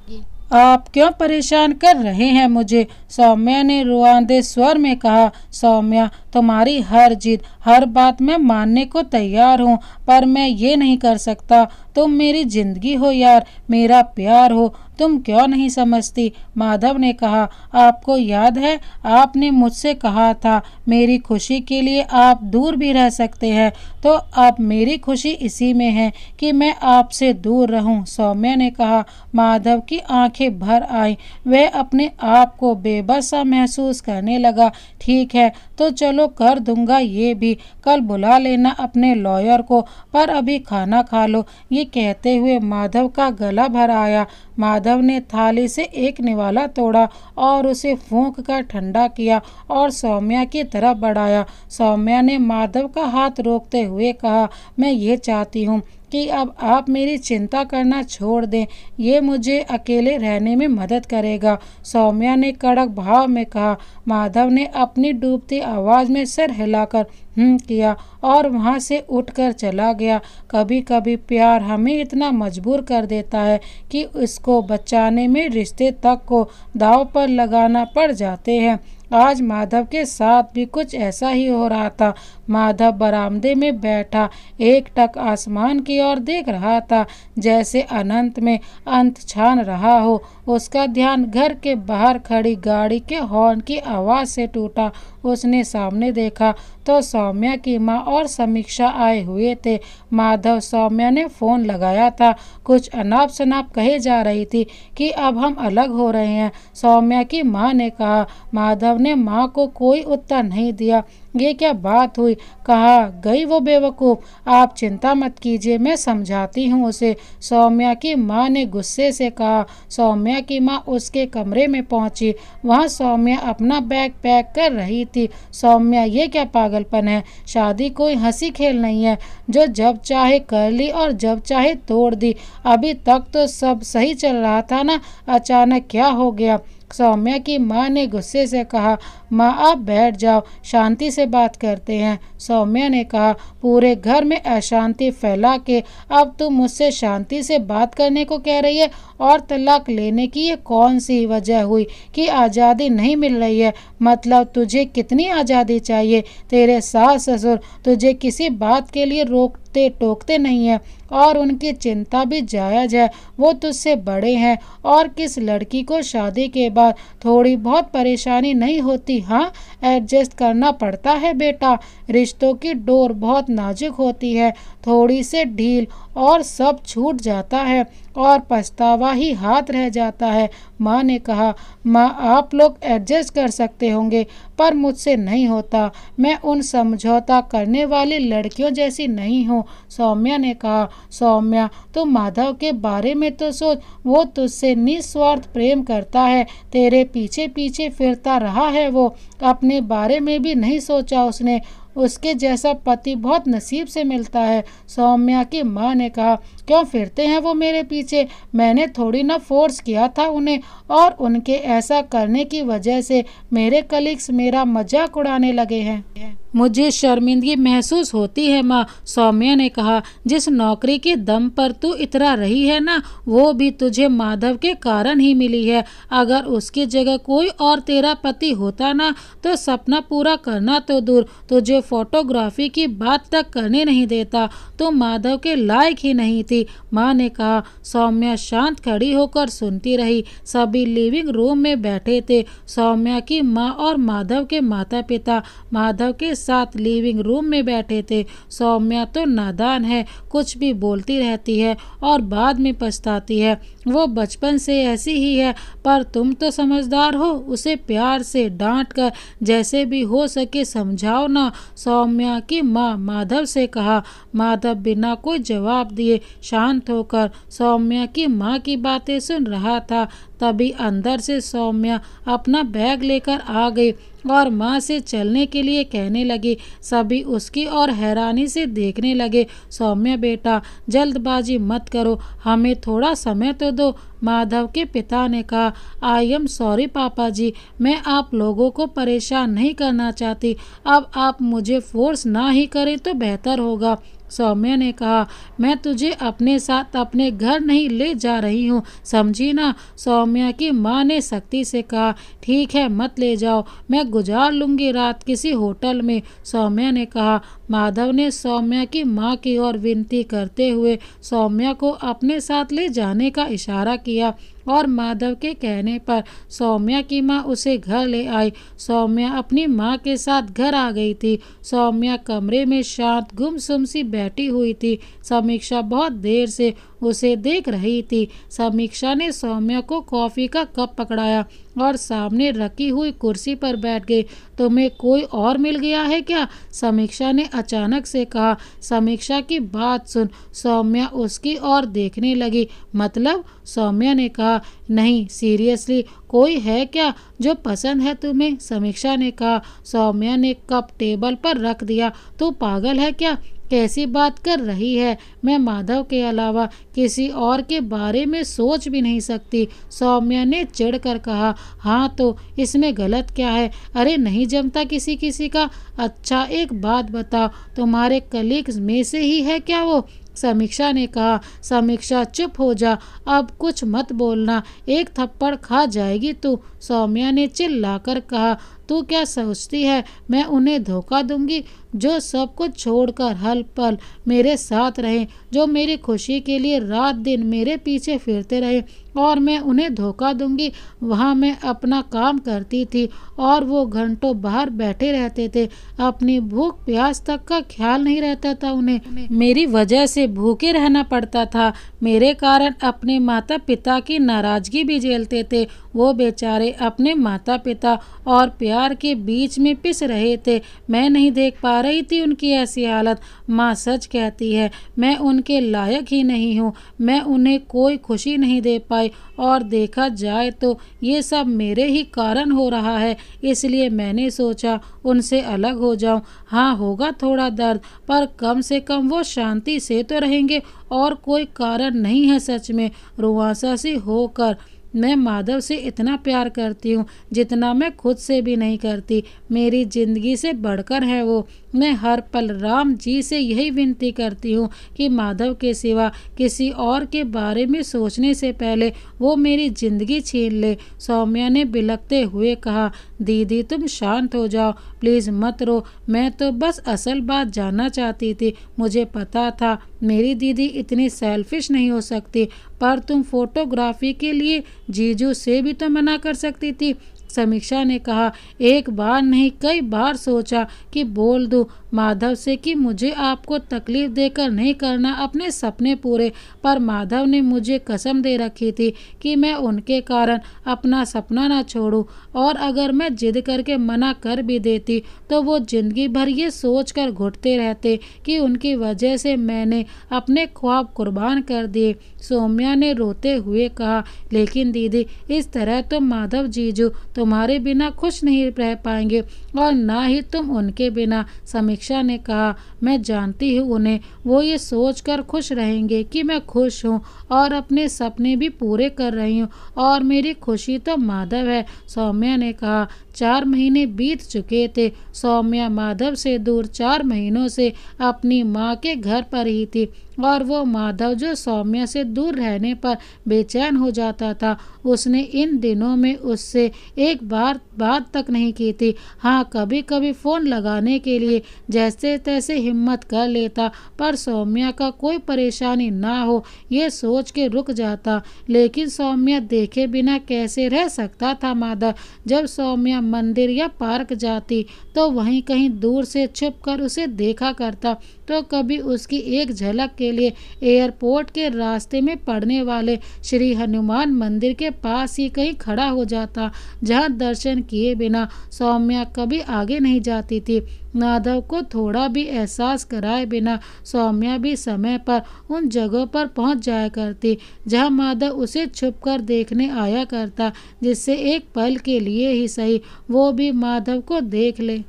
[SPEAKER 1] आप क्यों परेशान कर रहे हैं मुझे? सौम्या ने रुआंदे स्वर में कहा। सौम्या, तुम्हारी हर जिद, हर बात मैं मानने को तैयार हूँ पर मैं ये नहीं कर सकता। तुम मेरी जिंदगी हो यार, मेरा प्यार हो। तुम क्यों नहीं समझती? माधव ने कहा। आपको याद है आपने मुझसे कहा था मेरी खुशी के लिए आप दूर भी रह सकते हैं, तो अब मेरी खुशी इसी में है कि मैं आपसे दूर रहूं, सौम्या ने कहा। माधव की आंखें भर आई। वह अपने आप को बेबस सा महसूस करने लगा। ठीक है तो चलो कर दूंगा ये भी। कल बुला लेना अपने लॉयर को, पर अभी खाना खा लो। ये कहते हुए माधव का गला भर आया। माधव ने थाली से एक निवाला तोड़ा और उसे फूंक कर ठंडा किया और सौम्या की तरफ बढ़ाया। सौम्या ने माधव का हाथ रोकते हुए कहा, मैं ये चाहती हूँ कि अब आप मेरी चिंता करना छोड़ दें। ये मुझे अकेले रहने में मदद करेगा, सौम्या ने कड़क भाव में कहा। माधव ने अपनी डूबती आवाज़ में सिर हिलाकर किया और वहाँ से उठकर चला गया। कभी कभी प्यार हमें इतना मजबूर कर देता है कि इसको बचाने में रिश्ते तक को दांव पर लगाना पड़ जाते हैं। आज माधव के साथ भी कुछ ऐसा ही हो रहा था। माधव बरामदे में बैठा एकटक आसमान की ओर देख रहा था, जैसे अनंत में अंत छान रहा हो। उसका ध्यान घर के बाहर खड़ी गाड़ी के हॉर्न की आवाज़ से टूटा। उसने सामने देखा तो सौम्या की माँ और समीक्षा आए हुए थे। माधव, सौम्या ने फ़ोन लगाया था। कुछ अनाप शनाप कहे जा रही थी कि अब हम अलग हो रहे हैं, सौम्या की माँ ने कहा। माधव ने माँ को कोई उत्तर नहीं दिया। ये क्या बात हुई? कहा गई वो बेवकूफ़। आप चिंता मत कीजिए, मैं समझाती हूँ उसे, सौम्या की माँ ने गुस्से से कहा। सौम्या की माँ उसके कमरे में पहुँची। वहाँ सौम्या अपना बैग पैक कर रही थी। सौम्या, ये क्या पागलपन है? शादी कोई हंसी खेल नहीं है जो जब चाहे कर ली और जब चाहे तोड़ दी। अभी तक तो सब सही चल रहा था ना, अचानक क्या हो गया? सौम्या की माँ ने गुस्से से कहा। माँ, आप बैठ जाओ, शांति से बात करते हैं, सौम्या ने कहा। पूरे घर में अशांति फैला के अब तुम मुझसे शांति से बात करने को कह रही है? और तलाक लेने की ये कौन सी वजह हुई कि आज़ादी नहीं मिल रही है? मतलब तुझे कितनी आज़ादी चाहिए? तेरे सास ससुर तुझे किसी बात के लिए रोकते टोकते नहीं है और उनकी चिंता भी जायज़ है। वो तुझसे बड़े हैं और किस लड़की को शादी के बाद थोड़ी बहुत परेशानी नहीं होती? हाँ, एडजस्ट करना पड़ता है बेटा। रिश्तों की डोर बहुत नाजुक होती है, थोड़ी से ढील और सब छूट जाता है और पछतावा ही हाथ रह जाता है। माँ ने कहा, माँ आप लोग एडजस्ट कर सकते होंगे पर मुझसे नहीं होता, मैं उन समझौता करने वाली लड़कियों जैसी नहीं हूँ। सौम्या ने कहा, सौम्या तुम माधव के बारे में तो सोच, वो तुझसे निस्वार्थ प्रेम करता है, तेरे पीछे पीछे फिरता रहा है, वो अपने बारे में भी नहीं सोचा उसने, उसके जैसा पति बहुत नसीब से मिलता है। सौम्या की माँ ने कहा, क्यों फिरते हैं वो मेरे पीछे, मैंने थोड़ी ना फोर्स किया था उन्हें, और उनके ऐसा करने की वजह से मेरे कलीग्स मेरा मजाक उड़ाने लगे हैं। मुझे शर्मिंदगी महसूस होती है माँ, सौम्या ने कहा, जिस नौकरी के दम पर तू इतरा रही है ना, वो भी तुझे माधव के कारण ही मिली है। अगर उसकी जगह कोई और तेरा पति होता ना, तो सपना पूरा करना तो दूर, तुझे फोटोग्राफी की बात तक करने नहीं देता, तो माधव के लायक ही नहीं थी, माँ ने कहा। सौम्या शांत खड़ी होकर सुनती रही। सभी लिविंग रूम में बैठे थे। सौम्या की माँ और माधव के माता पिता माधव के साथ लिविंग रूम में बैठे थे। सौम्या तो नादान है, कुछ भी बोलती रहती है और बाद में पछताती है, वो बचपन से ऐसी ही है, पर तुम तो समझदार हो, उसे प्यार से डांट कर जैसे भी हो सके समझाओ ना, सौम्या की माँ माधव से कहा। माधव बिना कोई जवाब दिए शांत होकर सौम्या की माँ की बातें सुन रहा था। तभी अंदर से सौम्या अपना बैग लेकर आ गई और माँ से चलने के लिए कहने लगी। सभी उसकी और हैरानी से देखने लगे। सौम्या बेटा जल्दबाजी मत करो, हमें थोड़ा समय तो दो, माधव के पिता ने कहा। आई एम सॉरी पापा जी, मैं आप लोगों को परेशान नहीं करना चाहती, अब आप मुझे फोर्स ना ही करें तो बेहतर होगा। सौम्या ने कहा, मैं तुझे अपने साथ अपने घर नहीं ले जा रही हूँ, समझी ना। सौम्या की माँ ने सख्ती से कहा, ठीक है मत ले जाओ, मैं गुजार लूँगी रात किसी होटल में, सौम्या ने कहा। माधव ने सौम्या की माँ की ओर विनती करते हुए सौम्या को अपने साथ ले जाने का इशारा किया और माधव के कहने पर सौम्या की माँ उसे घर ले आई। सौम्या अपनी माँ के साथ घर आ गई थी। सौम्या कमरे में शांत गुमसुम सी बैठी हुई थी। समीक्षा बहुत देर से उसे देख रही थी। समीक्षा ने सौम्या को कॉफ़ी का कप पकड़ाया और सामने रखी हुई कुर्सी पर बैठ गई। तुम्हें कोई और मिल गया है क्या? समीक्षा ने अचानक से कहा। समीक्षा की बात सुन सौम्या उसकी ओर देखने लगी। मतलब? सौम्या ने कहा, नहीं सीरियसली, कोई है क्या जो पसंद है तुम्हें? समीक्षा ने कहा। सौम्या ने कप टेबल पर रख दिया। तू पागल है क्या? कैसी बात कर रही है? मैं माधव के अलावा किसी और के बारे में सोच भी नहीं सकती, सौम्या ने चिढ़कर कहा। हाँ तो इसमें गलत क्या है? अरे नहीं जमता किसी किसी का। अच्छा एक बात बताओ, तुम्हारे कलीग्स में से ही है क्या वो? समीक्षा ने कहा। समीक्षा चुप हो जा, अब कुछ मत बोलना, एक थप्पड़ खा जाएगी तू, सौम्या ने चिल्लाकर कहा। तू क्या सोचती है मैं उन्हें धोखा दूंगी, जो सब कुछ छोड़कर हर पल मेरे साथ रहे, जो मेरी खुशी के लिए रात दिन मेरे पीछे फिरते रहे, और मैं उन्हें धोखा दूंगी? वहाँ मैं अपना काम करती थी और वो घंटों बाहर बैठे रहते थे, अपनी भूख प्यास तक का ख्याल नहीं रहता था उन्हें, मेरी वजह से भूखे रहना पड़ता था, मेरे कारण अपने माता पिता की नाराजगी भी झेलते थे। वो बेचारे अपने माता पिता और प्यार के बीच में पिस रहे थे। मैं नहीं देख पा रही थी उनकी ऐसी हालत। माँ सच कहती है, मैं उनके लायक ही नहीं हूँ, मैं उन्हें कोई खुशी नहीं दे पाई, और देखा जाए तो ये सब मेरे ही कारण हो रहा है, इसलिए मैंने सोचा उनसे अलग हो जाऊं। हाँ होगा थोड़ा दर्द, पर कम से कम वो शांति से तो रहेंगे, और कोई कारण नहीं है सच में। रुआंसा सी होकर मैं माधव से इतना प्यार करती हूँ जितना मैं खुद से भी नहीं करती, मेरी जिंदगी से बढ़कर है वो। मैं हर पल राम जी से यही विनती करती हूँ कि माधव के सिवा किसी और के बारे में सोचने से पहले वो मेरी जिंदगी छीन ले, सौम्या ने बिलखते हुए कहा। दीदी तुम शांत हो जाओ प्लीज़, मत रो, मैं तो बस असल बात जानना चाहती थी। मुझे पता था मेरी दीदी इतनी सेल्फिश नहीं हो सकती, पर तुम फोटोग्राफी के लिए जीजू से भी तो मना कर सकती थी, समीक्षा ने कहा। एक बार नहीं कई बार सोचा कि बोल दूं, माधव से कि मुझे आपको तकलीफ देकर नहीं करना अपने सपने पूरे, पर माधव ने मुझे कसम दे रखी थी कि मैं उनके कारण अपना सपना ना छोड़ूं, और अगर मैं जिद करके मना कर भी देती तो वो जिंदगी भर ये सोचकर घुटते रहते कि उनकी वजह से मैंने अपने ख्वाब कुर्बान कर दिए। सौम्या ने रोते हुए कहा, लेकिन दीदी, इस तरह तो माधव जीजू तुम्हारे बिना खुश नहीं रह पाएंगे और ना ही तुम उनके बिना। समीक्षा ने कहा, मैं जानती हूँ उन्हें, वो ये सोचकर खुश रहेंगे कि मैं खुश हूँ और अपने सपने भी पूरे कर रही हूँ, और मेरी खुशी तो माधव है। सौम्या ने कहा, 4 महीने बीत चुके थे। सौम्या माधव से दूर 4 महीनों से अपनी माँ के घर पर ही थी, और वो माधव जो सौम्या से दूर रहने पर बेचैन हो जाता था, उसने इन दिनों में उससे एक बार बात तक नहीं की थी। हाँ, कभी कभी फ़ोन लगाने के लिए जैसे तैसे हिम्मत कर लेता, पर सौम्या का कोई परेशानी ना हो ये सोच के रुक जाता। लेकिन सौम्या देखे बिना कैसे रह सकता था माधव। जब सौम्या मंदिर या पार्क जाती तो वहीं कहीं दूर से छुपकर उसे देखा करता, तो कभी उसकी एक झलक के लिए एयरपोर्ट के रास्ते में पड़ने वाले श्री हनुमान मंदिर के पास ही कहीं खड़ा हो जाता, जहां दर्शन किए बिना सौम्या कभी आगे नहीं जाती थी। माधव को थोड़ा भी एहसास कराए बिना सौम्या भी समय पर उन जगहों पर पहुंच जाया करती जहां माधव उसे छुपकर देखने आया करता, जिससे एक पल के लिए ही सही वो भी माधव को देख ले।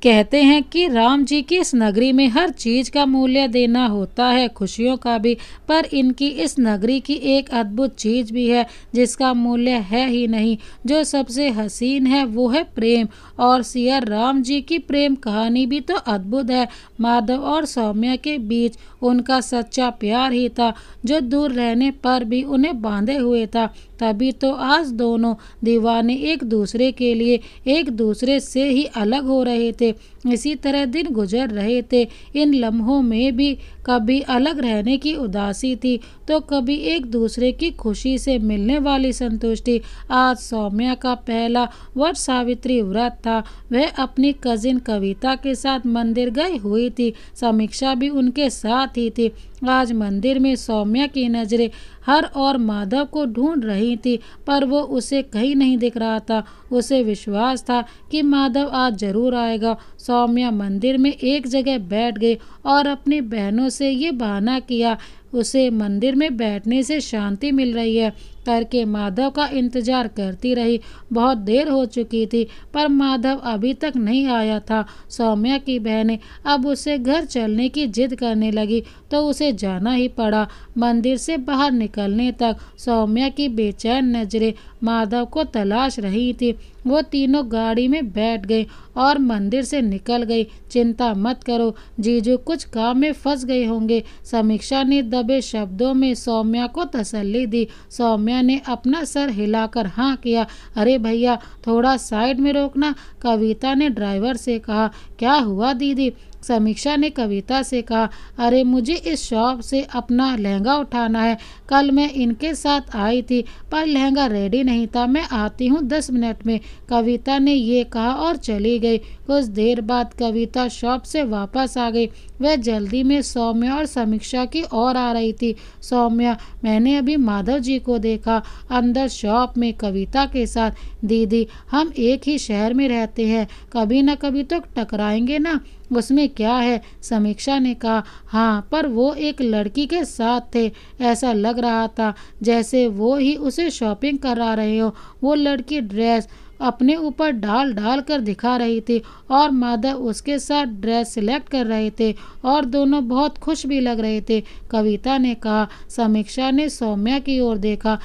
[SPEAKER 1] कहते हैं कि राम जी की इस नगरी में हर चीज का मूल्य देना होता है, खुशियों का भी, पर इनकी इस नगरी की एक अद्भुत चीज भी है जिसका मूल्य है ही नहीं। जो सबसे हसीन है वो है प्रेम, और सिया राम जी की प्रेम कहानी भी तो अद्भुत है। माधव और सौम्या के बीच उनका सच्चा प्यार ही था जो दूर रहने पर भी उन्हें बांधे हुए था। तभी तो आज दोनों दीवाने एक दूसरे के लिए एक दूसरे से ही अलग हो रहे थे। इसी तरह दिन गुजर रहे थे। इन लम्हों में भी कभी अलग रहने की उदासी थी तो कभी एक दूसरे की खुशी से मिलने वाली संतुष्टि। आज सौम्या का पहला वट सावित्री व्रत था। वह अपनी कजिन कविता के साथ मंदिर गई हुई थी। समीक्षा भी उनके साथ ही थी। आज मंदिर में सौम्या की नजरें हर और माधव को ढूंढ रही थी, पर वो उसे कहीं नहीं दिख रहा था। उसे विश्वास था कि माधव आज जरूर आएगा। सौम्या मंदिर में एक जगह बैठ गई और अपनी बहनों से ये बहाना किया उसे मंदिर में बैठने से शांति मिल रही है करके माधव का इंतजार करती रही। बहुत देर हो चुकी थी पर माधव अभी तक नहीं आया था। सौम्या की बहनें अब उसे घर चलने की जिद करने लगी तो उसे जाना ही पड़ा। मंदिर से बाहर निकलने तक सौम्या की बेचैन नजरें माधव को तलाश रही थी। वो तीनों गाड़ी में बैठ गई और मंदिर से निकल गई। चिंता मत करो, जीजू कुछ काम में फंस गए होंगे, समीक्षा ने दबे शब्दों में सौम्या को तसल्ली दी। सौम्या ने अपना सर हिलाकर हाँ किया। अरे भैया, थोड़ा साइड में रोकना, कविता ने ड्राइवर से कहा। क्या हुआ दीदी? समीक्षा ने कविता से कहा। अरे मुझे इस शॉप से अपना लहंगा उठाना है। कल मैं इनके साथ आई थी पर लहंगा रेडी नहीं था। मैं आती हूँ 10 मिनट में, कविता ने ये कहा और चली गई। कुछ देर बाद कविता शॉप से वापस आ गई। वह जल्दी में सौम्या और समीक्षा की ओर आ रही थी। सौम्या, मैंने अभी माधव जी को देखा अंदर शॉप में कविता के साथ। दीदी, हम एक ही शहर में रहते हैं, कभी न कभी तो टकराएंगे ना, उसमें क्या है? समीक्षा ने कहा। हाँ, पर वो एक लड़की के साथ थे। ऐसा लग रहा था जैसे वो ही उसे शॉपिंग करा रहे हो। वो लड़की ड्रेस अपने ऊपर डाल डाल कर दिखा रही थी और माधव उसके साथ ड्रेस सिलेक्ट कर रहे थे और दोनों बहुत खुश भी लग रहे थे, कविता ने कहा। समीक्षा ने सौम्या की ओर देखा।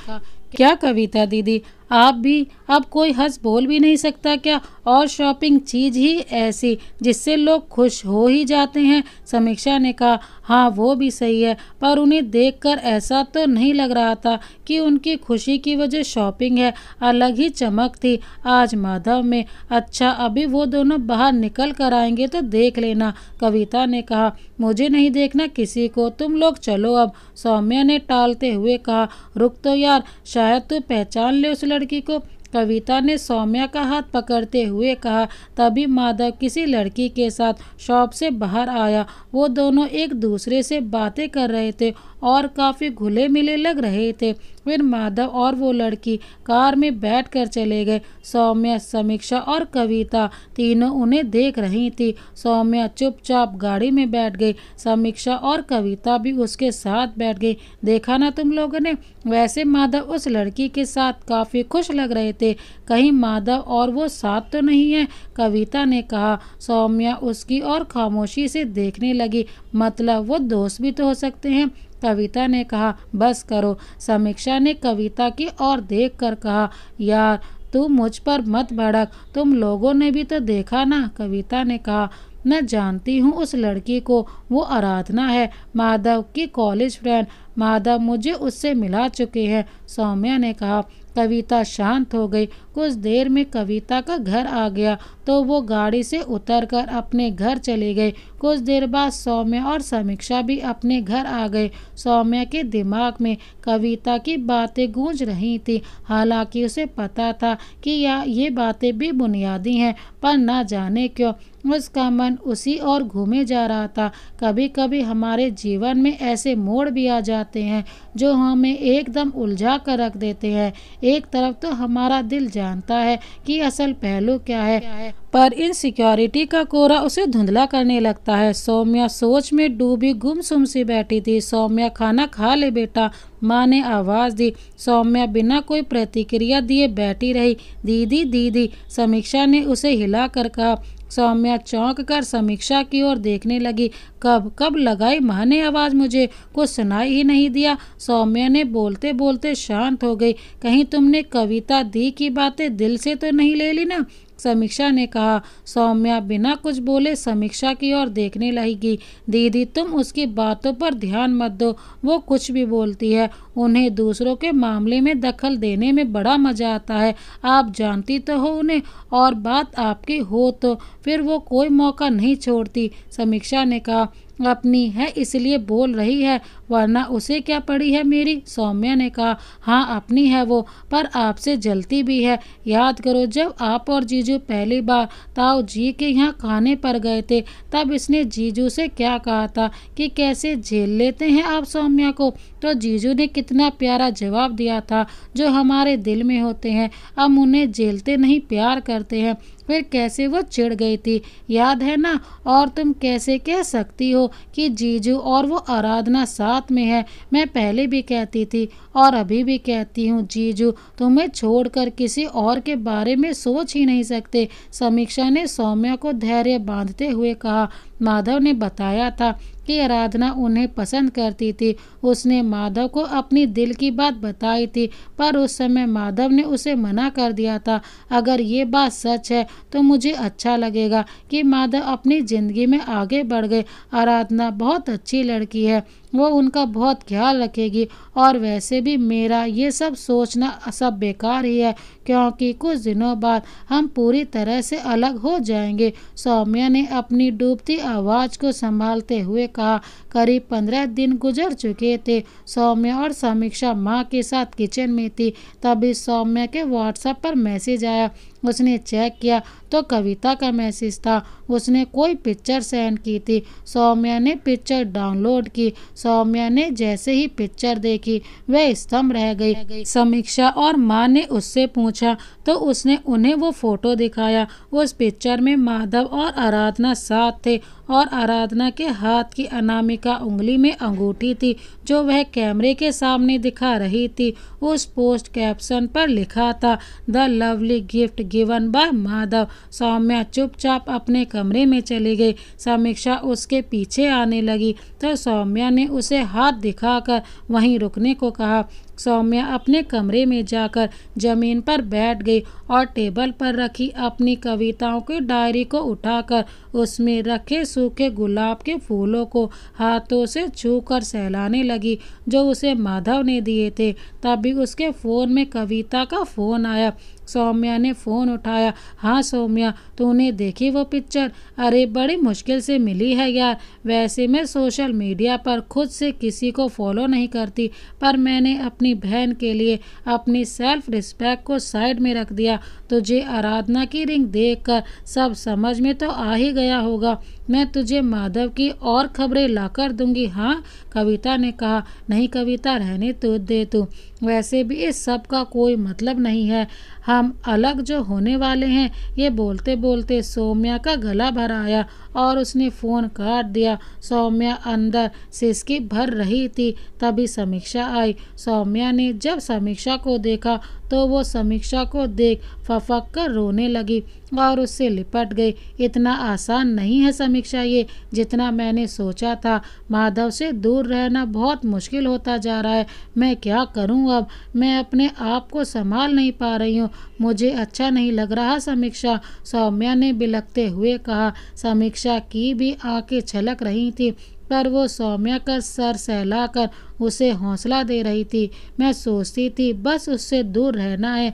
[SPEAKER 1] क्या कविता दीदी, आप भी अब कोई हंस बोल भी नहीं सकता क्या? और शॉपिंग चीज ही ऐसी जिससे लोग खुश हो ही जाते हैं, समीक्षा ने कहा। हाँ, वो भी सही है, पर उन्हें देखकर ऐसा तो नहीं लग रहा था कि उनकी खुशी की वजह शॉपिंग है। अलग ही चमक थी आज माधव में। अच्छा, अभी वो दोनों बाहर निकल कर आएंगे तो देख लेना, कविता ने कहा। मुझे नहीं देखना किसी को, तुम लोग चलो अब, सौम्या ने टालते हुए कहा। रुक तो यार, शायद तू पहचान ले उस लड़की को, कविता ने सौम्या का हाथ पकड़ते हुए कहा। तभी माधव किसी लड़की के साथ शॉप से बाहर आया। वो दोनों एक दूसरे से बातें कर रहे थे और काफ़ी घुले मिले लग रहे थे। फिर माधव और वो लड़की कार में बैठकर चले गए। सौम्या, समीक्षा और कविता तीनों उन्हें देख रही थी। सौम्या चुपचाप गाड़ी में बैठ गई। समीक्षा और कविता भी उसके साथ बैठ गई। देखा ना तुम लोगों ने, वैसे माधव उस लड़की के साथ काफ़ी खुश लग रहे थे। कहीं माधव और वो साथ तो नहीं है, कविता ने कहा। सौम्या उसकी और खामोशी से देखने लगी। मतलब वो दोस्त भी तो हो सकते हैं, कविता ने कहा। बस करो, समीक्षा ने कविता की ओर देखकर कहा। यार तू मुझ पर मत भड़क, तुम लोगों ने भी तो देखा ना, कविता ने कहा। मैं जानती हूँ उस लड़की को, वो आराधना है, माधव की कॉलेज फ्रेंड। माधव मुझे उससे मिला चुके हैं, सौम्या ने कहा। कविता शांत हो गई। कुछ देर में कविता का घर आ गया तो वो गाड़ी से उतरकर अपने घर चले गए। कुछ देर बाद सौम्या और समीक्षा भी अपने घर आ गए। सौम्या के दिमाग में कविता की बातें गूंज रही थी। हालांकि उसे पता था कि ये बातें भी बुनियादी हैं, पर ना जाने क्यों उसका मन उसी ओर घूमे जा रहा था। कभी कभी हमारे जीवन में ऐसे मोड़ भी आ जाते हैं जो हमें एकदम उलझा कर रख देते हैं। एक तरफ तो हमारा दिल जानता है कि असल पहलू क्या है, पर इनसिक्योरिटी का कोरा उसे धुंधला करने लगता है। सौम्या सोच में डूबी गुमसुम सी बैठी थी। सौम्या, खाना खा ले बेटा, माँ ने आवाज़ दी। सौम्या बिना कोई प्रतिक्रिया दिए बैठी रही। दीदी दीदी, समीक्षा ने उसे हिलाकर कहा। सौम्या चौंक कर समीक्षा की ओर देखने लगी। कब कब लगाई माँ ने आवाज़, मुझे कुछ सुनाई ही नहीं दिया। सौम्या ने बोलते बोलते शांत हो गई। कहीं तुमने कविता दी की बातें दिल से तो नहीं ले ली ना, समीक्षा ने कहा। सौम्या बिना कुछ बोले समीक्षा की ओर देखने लगी। दीदी तुम उसकी बातों पर ध्यान मत दो, वो कुछ भी बोलती है। उन्हें दूसरों के मामले में दखल देने में बड़ा मजा आता है। आप जानती तो हो उन्हें, और बात आपकी हो तो फिर वो कोई मौका नहीं छोड़ती, समीक्षा ने कहा। अपनी है इसलिए बोल रही है, वरना उसे क्या पड़ी है मेरी, सौम्या ने कहा। हाँ अपनी है वो, पर आपसे जलती भी है। याद करो जब आप और जीजू पहली बार ताऊ जी के यहाँ खाने पर गए थे, तब इसने जीजू से क्या कहा था कि कैसे झेल लेते हैं आप सौम्या को, तो जीजू ने कितना प्यारा जवाब दिया था, जो हमारे दिल में होते हैं, हम उन्हें झेलते नहीं प्यार करते हैं। फिर कैसे वो चिढ़ गई थी, याद है ना। और तुम कैसे कह सकती हो कि जीजू और वो आराधना साथ में है। मैं पहले भी कहती थी और अभी भी कहती हूँ, जीजू तुम्हें छोड़कर किसी और के बारे में सोच ही नहीं सकते, समीक्षा ने सौम्या को धैर्य बांधते हुए कहा। माधव ने बताया था कि आराधना उन्हें पसंद करती थी। उसने माधव को अपनी दिल की बात बताई थी, पर उस समय माधव ने उसे मना कर दिया था। अगर ये बात सच है तो मुझे अच्छा लगेगा कि माधव अपनी ज़िंदगी में आगे बढ़ गए। आराधना बहुत अच्छी लड़की है, वो उनका बहुत ख्याल रखेगी। और वैसे भी मेरा ये सब सोचना सब बेकार ही है, क्योंकि कुछ दिनों बाद हम पूरी तरह से अलग हो जाएंगे, सौम्या ने अपनी डूबती आवाज़ को संभालते हुए कहा। करीब 15 दिन गुजर चुके थे। सौम्या और समीक्षा माँ के साथ किचन में थी। तभी सौम्या के व्हाट्सएप पर मैसेज आया। उसने चेक किया तो कविता का मैसेज था। उसने कोई पिक्चर सेंड की थी। सौम्या ने पिक्चर डाउनलोड की। सौम्या ने जैसे ही पिक्चर देखी वह स्तंभ रह गई। समीक्षा और माँ ने उससे पूछा तो उसने उन्हें वो फोटो दिखाया। उस पिक्चर में माधव और आराधना साथ थे और आराधना के हाथ की अनामिका उंगली में अंगूठी थी, जो वह कैमरे के सामने दिखा रही थी। उस पोस्ट कैप्शन पर लिखा था, the lovely gift given by Madhav. Saumya चुपचाप अपने कमरे में चली गई। समीक्षा उसके पीछे आने लगी तो सौम्या ने उसे हाथ दिखाकर वहीं रुकने को कहा। सौम्या अपने कमरे में जाकर जमीन पर बैठ गई और टेबल पर रखी अपनी कविताओं की डायरी को उठाकर उसमें रखे सूखे गुलाब के फूलों को हाथों से छूकर सहलाने लगी, जो उसे माधव ने दिए थे। तभी उसके फ़ोन में कविता का फ़ोन आया। सौम्या ने फ़ोन उठाया। हाँ सौम्या, तूने देखी वो पिक्चर? अरे बड़ी मुश्किल से मिली है यार। वैसे मैं सोशल मीडिया पर खुद से किसी को फॉलो नहीं करती, पर मैंने अपने अपनी बहन के लिए अपनी सेल्फ रिस्पेक्ट को साइड में रख दिया। तुझे आराधना की रिंग देखकर सब समझ में तो आ ही गया होगा। मैं तुझे माधव की और खबरें लाकर दूंगी। हाँ, कविता ने कहा। नहीं कविता, रहने तो दे तू, वैसे भी इस सब का कोई मतलब नहीं है, हम अलग जो होने वाले हैं। ये बोलते बोलते सौम्या का गला भर आया और उसने फ़ोन काट दिया। सौम्या अंदर सिसकी भर रही थी, तभी समीक्षा आई। सौम्या ने जब समीक्षा को देखा तो वो समीक्षा को देख फफक कर रोने लगी और उससे लिपट गई। इतना आसान नहीं है समीक्षा ये, जितना मैंने सोचा था। माधव से दूर रहना बहुत मुश्किल होता जा रहा है। मैं क्या करूं अब? मैं अपने आप को संभाल नहीं पा रही हूँ। मुझे अच्छा नहीं लग रहा समीक्षा, सौम्या ने बिलखते हुए कहा। समीक्षा की भी आंखें छलक रही थी, पर वो सौम्या का सर सहलाकर उसे हौसला दे रही थी। मैं सोचती थी बस उससे दूर रहना है,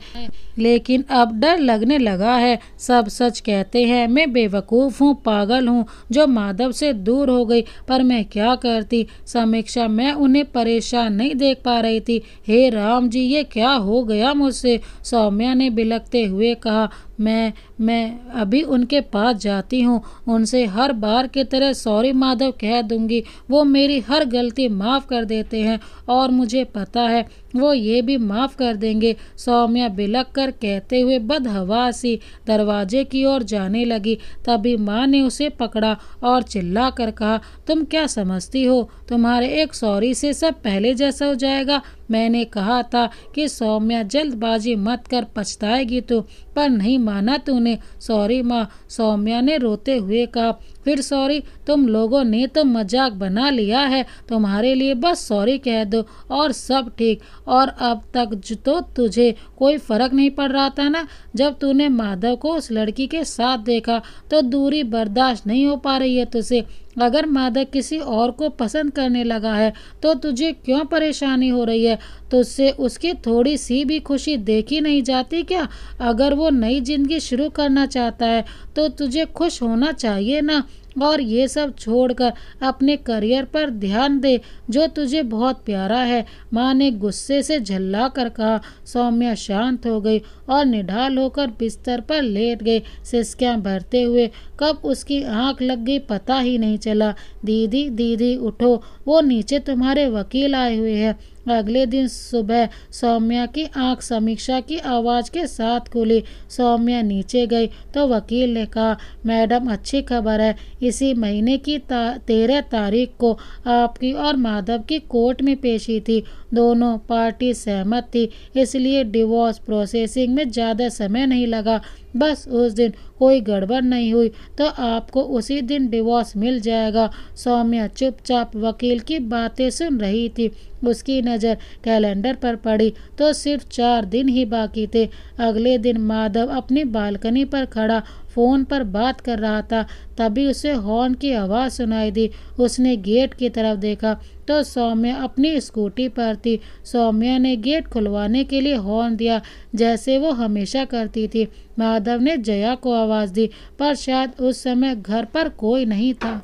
[SPEAKER 1] लेकिन अब डर लगने लगा है। सब सच कहते हैं, मैं बेवकूफ़ हूँ, पागल हूँ जो माधव से दूर हो गई, पर मैं क्या करती समीक्षा, मैं उन्हें परेशान नहीं देख पा रही थी। हे राम जी, ये क्या हो गया मुझसे? सौम्या ने बिलखते हुए कहा। मैं अभी उनके पास जाती हूँ, उनसे हर बार की तरह सॉरी माधव कह दूंगी। वो मेरी हर गलती माफ़ कर देते हैं और मुझे पता है वो ये भी माफ़ कर देंगे। सौम्या बिलख कर कहते हुए बदहवा सी दरवाजे की ओर जाने लगी। तभी माँ ने उसे पकड़ा और चिल्ला कर कहा, तुम क्या समझती हो तुम्हारे एक सॉरी से सब पहले जैसा हो जाएगा? मैंने कहा था कि सौम्या जल्दबाजी मत कर, पछताएगी तो, पर नहीं माना तूने। सॉरी माँ, सौम्या ने रोते हुए कहा। फिर सॉरी? तुम लोगों ने तो मजाक बना लिया है, तुम्हारे लिए बस सॉरी कह दो और सब ठीक। और अब तक तो तुझे कोई फर्क नहीं पड़ रहा था ना? जब तूने माधव को उस लड़की के साथ देखा तो दूरी बर्दाश्त नहीं हो पा रही है तुझे। अगर माधव किसी और को पसंद करने लगा है तो तुझे क्यों परेशानी हो रही है? तुझसे उसकी थोड़ी सी भी खुशी देखी नहीं जाती क्या? अगर वो नई जिंदगी शुरू करना चाहता है तो तुझे खुश होना चाहिए ना, और ये सब छोड़कर अपने करियर पर ध्यान दे जो तुझे बहुत प्यारा है। माँ ने गुस्से से झल्ला कर कहा। सौम्या शांत हो गई और निढाल होकर बिस्तर पर लेट गई, सिसकियां भरते हुए। कब उसकी आंख लग गई पता ही नहीं चला। दीदी दीदी उठो, वो नीचे तुम्हारे वकील आए हुए हैं। अगले दिन सुबह सौम्या की आंख समीक्षा की आवाज़ के साथ खुली। सौम्या नीचे गई तो वकील ने कहा, मैडम अच्छी खबर है, इसी महीने की 13 तारीख को आपकी और माधव की कोर्ट में पेशी थी। दोनों पार्टी सहमत थी, इसलिए डिवोर्स प्रोसेसिंग में ज़्यादा समय नहीं लगा। बस उस दिन कोई गड़बड़ नहीं हुई तो आपको उसी दिन डिवोर्स मिल जाएगा। सौम्या चुपचाप वकील की बातें सुन रही थी। उसकी नज़र कैलेंडर पर पड़ी तो सिर्फ 4 दिन ही बाकी थे। अगले दिन माधव अपनी बालकनी पर खड़ा फ़ोन पर बात कर रहा था, तभी उसे हॉर्न की आवाज़ सुनाई दी। उसने गेट की तरफ देखा तो सौम्या अपनी स्कूटी पर थी। सौम्या ने गेट खुलवाने के लिए हॉर्न दिया, जैसे वो हमेशा करती थी। माधव ने जया को आवाज़ दी, पर शायद उस समय घर पर कोई नहीं था।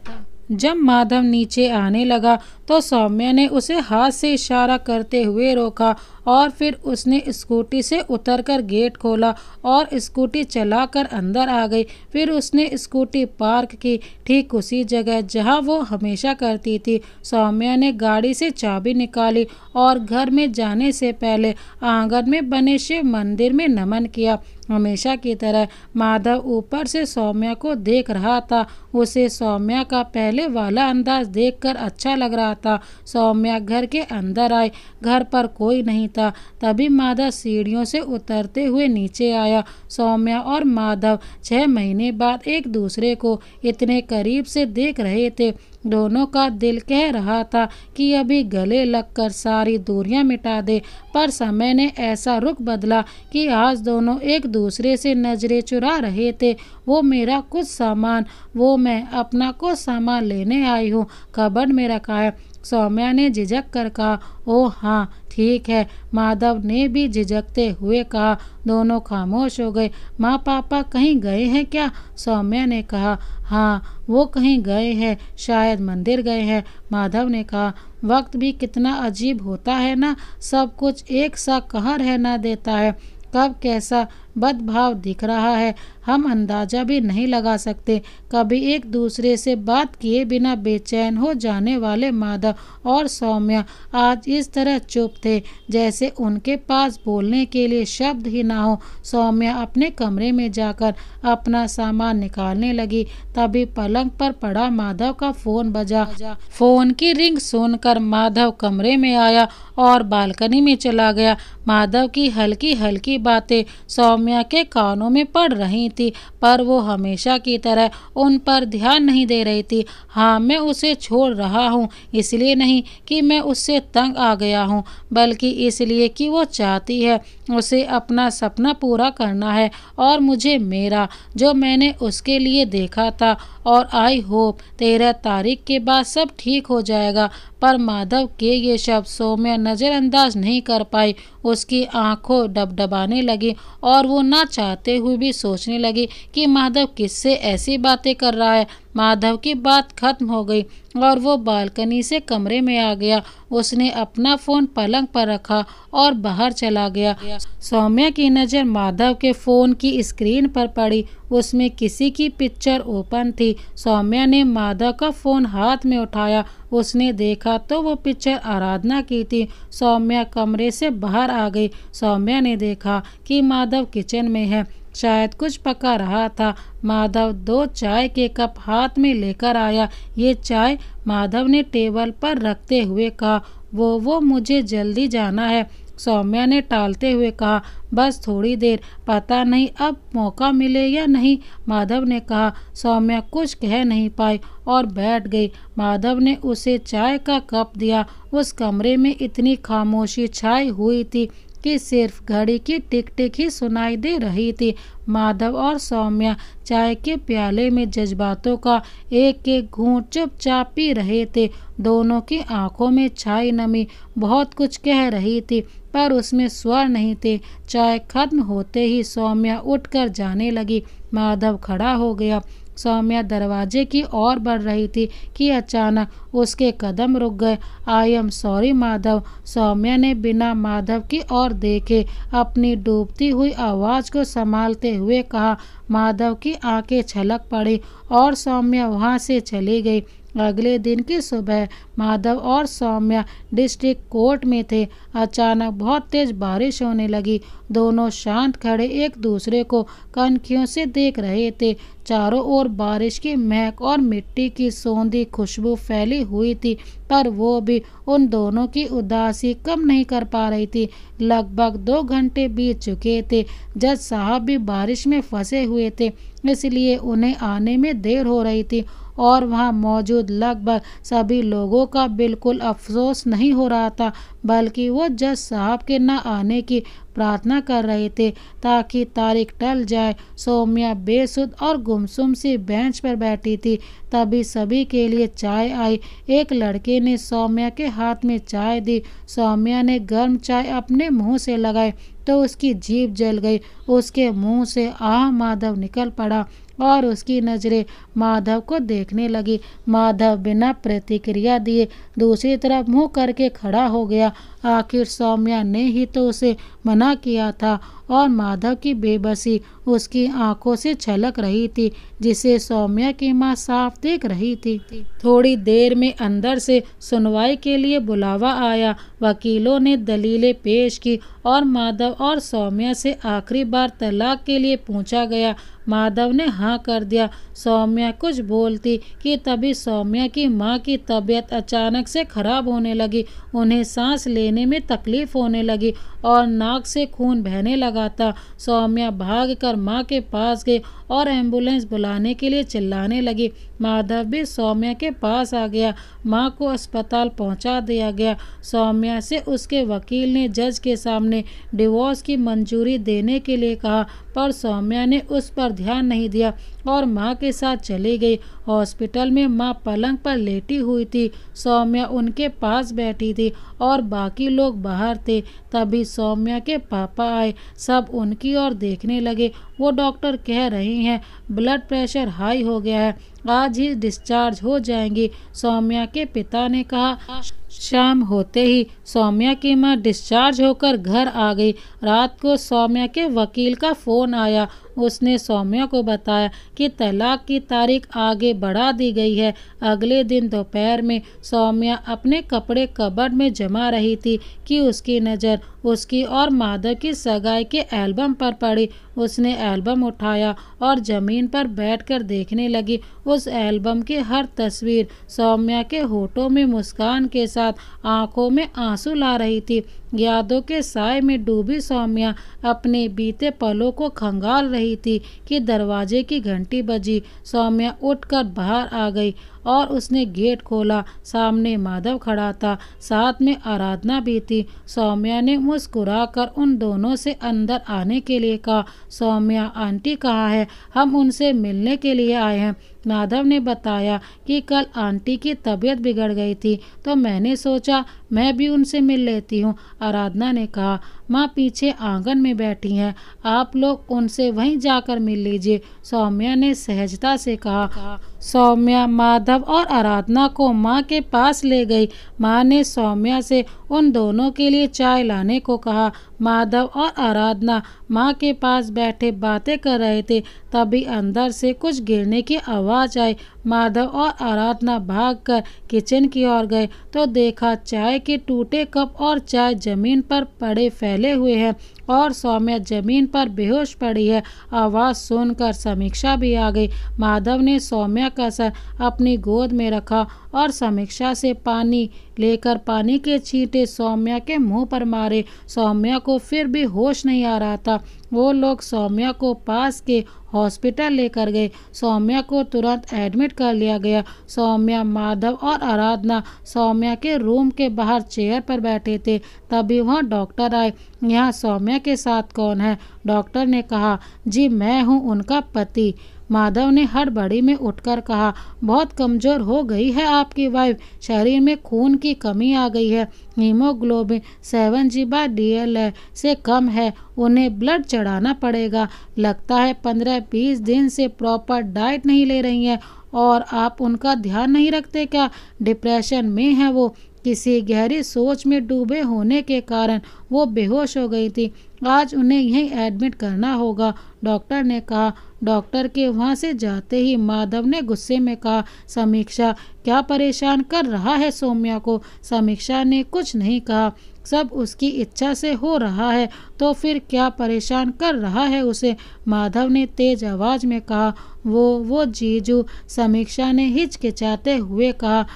[SPEAKER 1] जब माधव नीचे आने लगा तो सौम्या ने उसे हाथ से इशारा करते हुए रोका और फिर उसने स्कूटी से उतरकर गेट खोला और स्कूटी चलाकर अंदर आ गई। फिर उसने स्कूटी पार्क की ठीक उसी जगह जहां वो हमेशा करती थी। सौम्या ने गाड़ी से चाबी निकाली और घर में जाने से पहले आंगन में बने शिव मंदिर में नमन किया। हमेशा की तरह माधव ऊपर से सौम्या को देख रहा था। उसे सौम्या का पहले वाला अंदाज देखकर अच्छा लग रहा था। सौम्या घर के अंदर आई, घर पर कोई नहीं था। तभी माधव सीढ़ियों से उतरते हुए नीचे आया। सौम्या और माधव 6 महीने बाद एक दूसरे को इतने करीब से देख रहे थे। दोनों का दिल कह रहा था कि अभी गले लगकर सारी दूरियां मिटा दे, पर समय ने ऐसा रुख बदला कि आज दोनों एक दूसरे से नजरें चुरा रहे थे। वो मेरा कुछ सामान, वो मैं अपना कुछ सामान लेने आई हूँ, कबर्ड में रखा है। सौम्या ने झिझक कर कहा, ओह हाँ ठीक है, माधव ने भी झिझकते हुए कहा। दोनों खामोश हो गए। माँ पापा कहीं गए हैं क्या? सौम्या ने कहा। हाँ, वो कहीं गए हैं, शायद मंदिर गए हैं, माधव ने कहा। वक्त भी कितना अजीब होता है ना, सब कुछ एक सा कहर है ना देता है, कब कैसा बदभाव दिख रहा है हम अंदाजा भी नहीं लगा सकते। कभी एक दूसरे से बात किए बिना बेचैन हो जाने वाले माधव और सौम्या आज इस तरह चुप थे जैसे उनके पास बोलने के लिए शब्द ही ना हो। सौम्या अपने कमरे में जाकर अपना सामान निकालने लगी, तभी पलंग पर पड़ा माधव का फोन बजा। फोन की रिंग सुनकर माधव कमरे में आया और बालकनी में चला गया। माधव की हल्की हल्की बातें सौम्या के कानों में पड़ रही थी, पर वो हमेशा की तरह उन पर ध्यान नहीं दे रही थी। हाँ, मैं उसे छोड़ रहा हूँ, इसलिए नहीं कि मैं उससे तंग आ गया हूँ, बल्कि इसलिए कि वो चाहती है, उसे अपना सपना पूरा करना है और मुझे मेरा, जो मैंने उसके लिए देखा था। और आई होप 13 तारीख के बाद सब ठीक हो जाएगा। पर माधव के ये शब्द सौम्या नज़रअंदाज नहीं कर पाई। उसकी आंखों डबडबाने लगी और वो ना चाहते हुए भी सोचने लगी कि माधव किससे ऐसी बातें कर रहा है। माधव की बात खत्म हो गई और वो बालकनी से कमरे में आ गया। उसने अपना फ़ोन पलंग पर रखा और बाहर चला गया। सौम्या की नज़र माधव के फ़ोन की स्क्रीन पर पड़ी। उसमें किसी की पिक्चर ओपन थी। सौम्या ने माधव का फ़ोन हाथ में उठाया। उसने देखा तो वो पिक्चर आराधना की थी। सौम्या कमरे से बाहर आ गई। सौम्या ने देखा कि माधव किचन में है, शायद कुछ पका रहा था। माधव 2 चाय के कप हाथ में लेकर आया। ये चाय, माधव ने टेबल पर रखते हुए कहा। वो मुझे जल्दी जाना है, सौम्या ने टालते हुए कहा। बस थोड़ी देर, पता नहीं अब मौका मिले या नहीं, माधव ने कहा। सौम्या कुछ कह नहीं पाई और बैठ गई। माधव ने उसे चाय का कप दिया। उस कमरे में इतनी खामोशी छाई हुई थी कि सिर्फ घड़ी की टिक टिक ही सुनाई दे रही थी। माधव और सौम्या चाय के प्याले में जज्बातों का एक एक घूंट चुपचाप पी रहे थे। दोनों की आंखों में छाई नमी बहुत कुछ कह रही थी, पर उसमें स्वर नहीं थे। चाय खत्म होते ही सौम्या उठकर जाने लगी। माधव खड़ा हो गया। सौम्या दरवाजे की ओर बढ़ रही थी कि अचानक उसके कदम रुक गए। I am sorry Madhav, Saumya ने बिना माधव की ओर देखे अपनी डूबती हुई आवाज़ को संभालते हुए कहा। माधव की आंखें छलक पड़ी और सौम्या वहां से चली गई। अगले दिन की सुबह माधव और सौम्या डिस्ट्रिक्ट कोर्ट में थे। अचानक बहुत तेज बारिश होने लगी। दोनों शांत खड़े एक दूसरे को कनखियों से देख रहे थे। चारों ओर बारिश की महक और मिट्टी की सौंधी खुशबू फैली हुई थी, पर वो भी उन दोनों की उदासी कम नहीं कर पा रही थी। लगभग 2 घंटे बीत चुके थे। जज साहब भी बारिश में फंसे हुए थे, इसलिए उन्हें आने में देर हो रही थी और वहां मौजूद लगभग सभी लोगों का बिल्कुल अफसोस नहीं हो रहा था, बल्कि वो जज साहब के न आने की प्रार्थना कर रहे थे ताकि तारीख टल जाए। सौम्या बेसुध और गुमसुम सी बेंच पर बैठी थी। तभी सभी के लिए चाय आई। एक लड़के ने सौम्या के हाथ में चाय दी। सौम्या ने गर्म चाय अपने मुंह से लगाई तो उसकी जीभ जल गई। उसके मुंह से आह माधव निकल पड़ा और उसकी नज़रें माधव को देखने लगी। माधव बिना प्रतिक्रिया दिए दूसरी तरफ मुंह करके खड़ा हो गया। आखिर सौम्या ने ही तो उसे मना किया था और माधव की बेबसी उसकी आंखों से छलक रही थी, जिसे सौम्या की मां साफ देख रही थी। थोड़ी देर में अंदर से सुनवाई के लिए बुलावा आया। वकीलों ने दलीलें पेश की और माधव और सौम्या से आखिरी बार तलाक के लिए पूछा गया। माधव ने हाँ कर दिया। सौम्या कुछ बोलती कि तभी सौम्या की मां की तबीयत अचानक से खराब होने लगी। उन्हें सांस लेने में तकलीफ होने लगी और नाक नाक से खून बहने लगा था। सौम्या भागकर माँ के पास गई और एम्बुलेंस बुलाने के लिए चिल्लाने लगी। माधव भी सौम्या के पास आ गया। माँ को अस्पताल पहुंचा दिया गया। सौम्या से उसके वकील ने जज के सामने डिवोर्स की मंजूरी देने के लिए कहा, पर सौम्या ने उस पर ध्यान नहीं दिया और माँ के साथ चली गई। हॉस्पिटल में माँ पलंग पर लेटी हुई थी। सौम्या उनके पास बैठी थी और बाकी लोग बाहर थे। तभी सौम्या के पापा आए। सब उनकी ओर देखने लगे। वो डॉक्टर कह रही हैं ब्लड प्रेशर हाई हो गया है, आज ही डिस्चार्ज हो जाएंगी। सौम्या के पिता ने कहा। शाम होते ही सौम्या की मां डिस्चार्ज होकर घर आ गई। रात को सौम्या के वकील का फ़ोन आया। उसने सौम्या को बताया कि तलाक की तारीख आगे बढ़ा दी गई है। अगले दिन दोपहर में सौम्या अपने कपड़े कबर्ड में जमा रही थी कि उसकी नज़र उसकी और माधव की सगाई के एल्बम पर पड़ी। उसने एल्बम उठाया और ज़मीन पर बैठकर देखने लगी। उस एल्बम की हर तस्वीर सौम्या के होठों में मुस्कान के साथ आंखों में आंसू ला रही थी। यादों के साए में डूबी सौम्या अपने बीते पलों को खंगाल रही थी कि दरवाजे की घंटी बजी। सौम्या उठकर बाहर आ गई और उसने गेट खोला। सामने माधव खड़ा था, साथ में आराधना भी थी। सौम्या ने मुस्कुराकर उन दोनों से अंदर आने के लिए कहा। सौम्या, आंटी कहाँ है? हम उनसे मिलने के लिए आए हैं। माधव ने बताया कि कल आंटी की तबीयत बिगड़ गई थी, तो मैंने सोचा मैं भी उनसे मिल लेती हूँ। आराधना ने कहा। माँ पीछे आंगन में बैठी हैं, आप लोग उनसे वहीं जाकर मिल लीजिए, सौम्या ने सहजता से कहा। सौम्या माधव और आराधना को माँ के पास ले गई। माँ ने सौम्या से उन दोनों के लिए चाय लाने को कहा। माधव और आराधना माँ के पास बैठे बातें कर रहे थे। तभी अंदर से कुछ गिरने की आवाज़ आई। माधव और आराधना भागकर किचन की ओर गए तो देखा चाय के टूटे कप और चाय जमीन पर पड़े फैले हुए हैं और सौम्या जमीन पर बेहोश पड़ी है। आवाज़ सुनकर समीक्षा भी आ गई। माधव ने सौम्या का सर अपनी गोद में रखा और समीक्षा से पानी लेकर पानी के छींटे सौम्या के मुंह पर मारे। सौम्या को फिर भी होश नहीं आ रहा था। वो लोग सौम्या को पास के हॉस्पिटल लेकर गए। सौम्या को तुरंत एडमिट कर लिया गया। सौम्या, माधव और आराधना सौम्या के रूम के बाहर चेयर पर बैठे थे। तभी वहाँ डॉक्टर आए। यहाँ सौम्या के साथ कौन है? डॉक्टर ने कहा। जी मैं हूँ उनका पति। माधव ने हड़बड़ी में उठकर कहा। बहुत कमज़ोर हो गई है आपकी वाइफ, शरीर में खून की कमी आ गई है। हीमोग्लोबिन 7G/DL से कम है, उन्हें ब्लड चढ़ाना पड़ेगा। लगता है 15-20 दिन से प्रॉपर डाइट नहीं ले रही हैं। और आप उनका ध्यान नहीं रखते क्या? डिप्रेशन में है वो। किसी गहरी सोच में डूबे होने के कारण वो बेहोश हो गई थी। आज उन्हें यहीं एडमिट करना होगा, डॉक्टर ने कहा। डॉक्टर के वहाँ से जाते ही माधव ने गुस्से में कहा। समीक्षा, क्या परेशान कर रहा है सौम्या को? समीक्षा ने कुछ नहीं कहा। सब उसकी इच्छा से हो रहा है तो फिर क्या परेशान कर रहा है उसे? माधव ने तेज आवाज़ में कहा। वो जीजू, समीक्षा ने हिचकिचाते हुए कहा।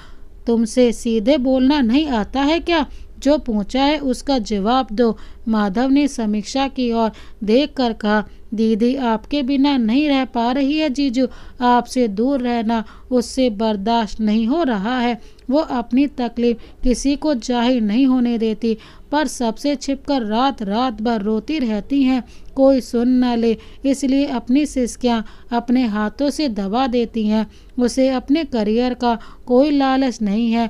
[SPEAKER 1] तुमसे सीधे बोलना नहीं आता है क्या? जो पूछा है उसका जवाब दो। माधव ने समीक्षा की ओर देखकर कहा। दीदी आपके बिना नहीं रह पा रही है जीजू, आपसे दूर रहना उससे बर्दाश्त नहीं हो रहा है। वो अपनी तकलीफ किसी को जाहिर नहीं होने देती, पर सबसे छिपकर रात रात भर रोती रहती हैं। कोई सुन न ले इसलिए अपनी सिसकियाँ अपने हाथों से दबा देती हैं। उसे अपने करियर का कोई लालच नहीं है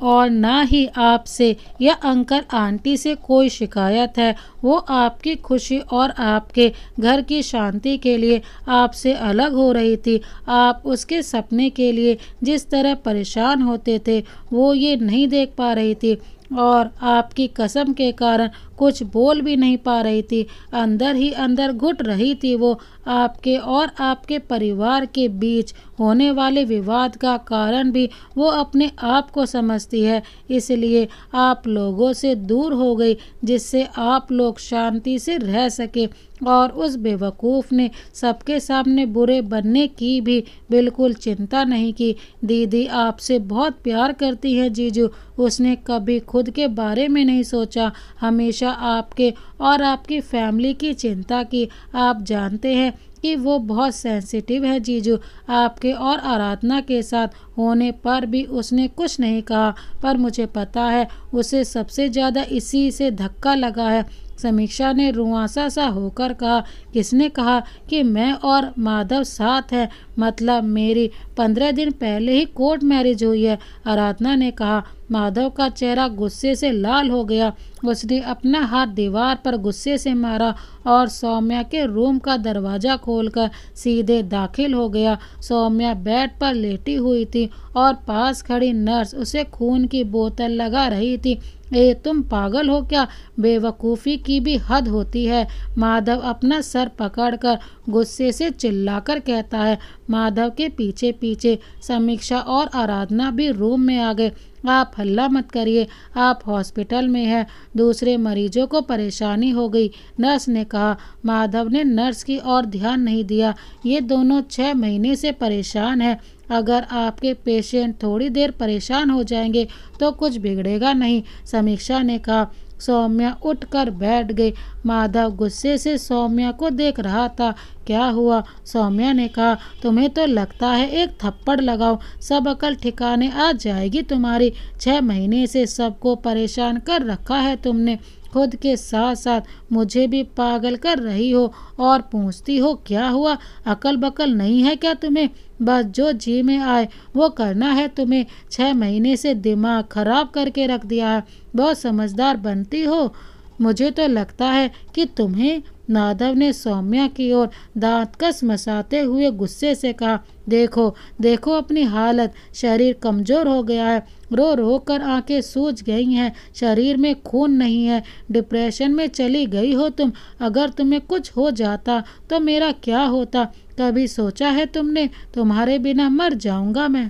[SPEAKER 1] और ना ही आपसे या अंकल आंटी से कोई शिकायत है। वो आपकी खुशी और आपके घर की शांति के लिए आपसे अलग हो रही थी। आप उसके सपने के लिए जिस तरह परेशान होते थे वो ये नहीं देख पा रही थी और आपकी कसम के कारण कुछ बोल भी नहीं पा रही थी। अंदर ही अंदर घुट रही थी वो। आपके और आपके परिवार के बीच होने वाले विवाद का कारण भी वो अपने आप को समझती है, इसलिए आप लोगों से दूर हो गई जिससे आप लोग शांति से रह सके। और उस बेवकूफ़ ने सबके सामने बुरे बनने की भी बिल्कुल चिंता नहीं की। दीदी आपसे बहुत प्यार करती है जीजू। उसने कभी खुद के बारे में नहीं सोचा, हमेशा आपके और आपकी फैमिली की चिंता की। आप जानते हैं कि वो बहुत सेंसिटिव है जीजू। आपके और आराधना के साथ होने पर भी उसने कुछ नहीं कहा, पर मुझे पता है उसे सबसे ज़्यादा इसी से धक्का लगा है। समीक्षा ने रुआंसा सा होकर कहा, किसने कहा कि मैं और माधव साथ हैं? मतलब मेरी 15 दिन पहले ही कोर्ट मैरिज हुई है। आराधना ने कहा। माधव का चेहरा गुस्से से लाल हो गया। उसने अपना हाथ दीवार पर गुस्से से मारा और सौम्या के रूम का दरवाज़ा खोलकर सीधे दाखिल हो गया। सौम्या बेड पर लेटी हुई थी और पास खड़ी नर्स उसे खून की बोतल लगा रही थी। ए तुम पागल हो क्या? बेवकूफ़ी की भी हद होती है। माधव अपना सर पकड़कर गुस्से से चिल्लाकर कहता है। माधव के पीछे पीछे समीक्षा और आराधना भी रूम में आ गए। आप हल्ला मत करिए, आप हॉस्पिटल में हैं, दूसरे मरीजों को परेशानी हो गई, नर्स ने कहा। माधव ने नर्स की ओर ध्यान नहीं दिया। ये दोनों 6 महीने से परेशान हैं। अगर आपके पेशेंट थोड़ी देर परेशान हो जाएंगे तो कुछ बिगड़ेगा नहीं, समीक्षा ने कहा। सौम्या उठकर बैठ गई। माधव गुस्से से सौम्या को देख रहा था। क्या हुआ? सौम्या ने कहा। तुम्हें तो लगता है एक थप्पड़ लगाओ, सब अकल ठिकाने आ जाएगी तुम्हारी। 6 महीने से सबको परेशान कर रखा है तुमने, खुद के साथ साथ मुझे भी पागल कर रही हो और पूछती हो क्या हुआ? अकल बकल नहीं है क्या तुम्हें? बस जो जी में आए वो करना है तुम्हें। 6 महीने से दिमाग खराब करके रख दिया है। बहुत समझदार बनती हो। मुझे तो लगता है कि तुम्हें। माधव ने सौम्या की ओर दांत कस मसाते हुए गुस्से से कहा। देखो देखो अपनी हालत, शरीर कमज़ोर हो गया है, रो रो कर आंखें सूज गई हैं, शरीर में खून नहीं है, डिप्रेशन में चली गई हो तुम। अगर तुम्हें कुछ हो जाता तो मेरा क्या होता? कभी सोचा है तुमने? तुम्हारे बिना मर जाऊंगा मैं।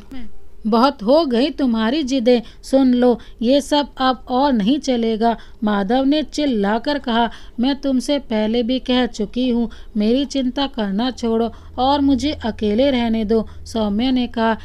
[SPEAKER 1] बहुत हो गई तुम्हारी जिदें, सुन लो ये सब अब और नहीं चलेगा, माधव ने चिल्लाकर कहा। मैं तुमसे पहले भी कह चुकी हूँ, मेरी चिंता करना छोड़ो और मुझे अकेले रहने दो, सौम्या ने कहा।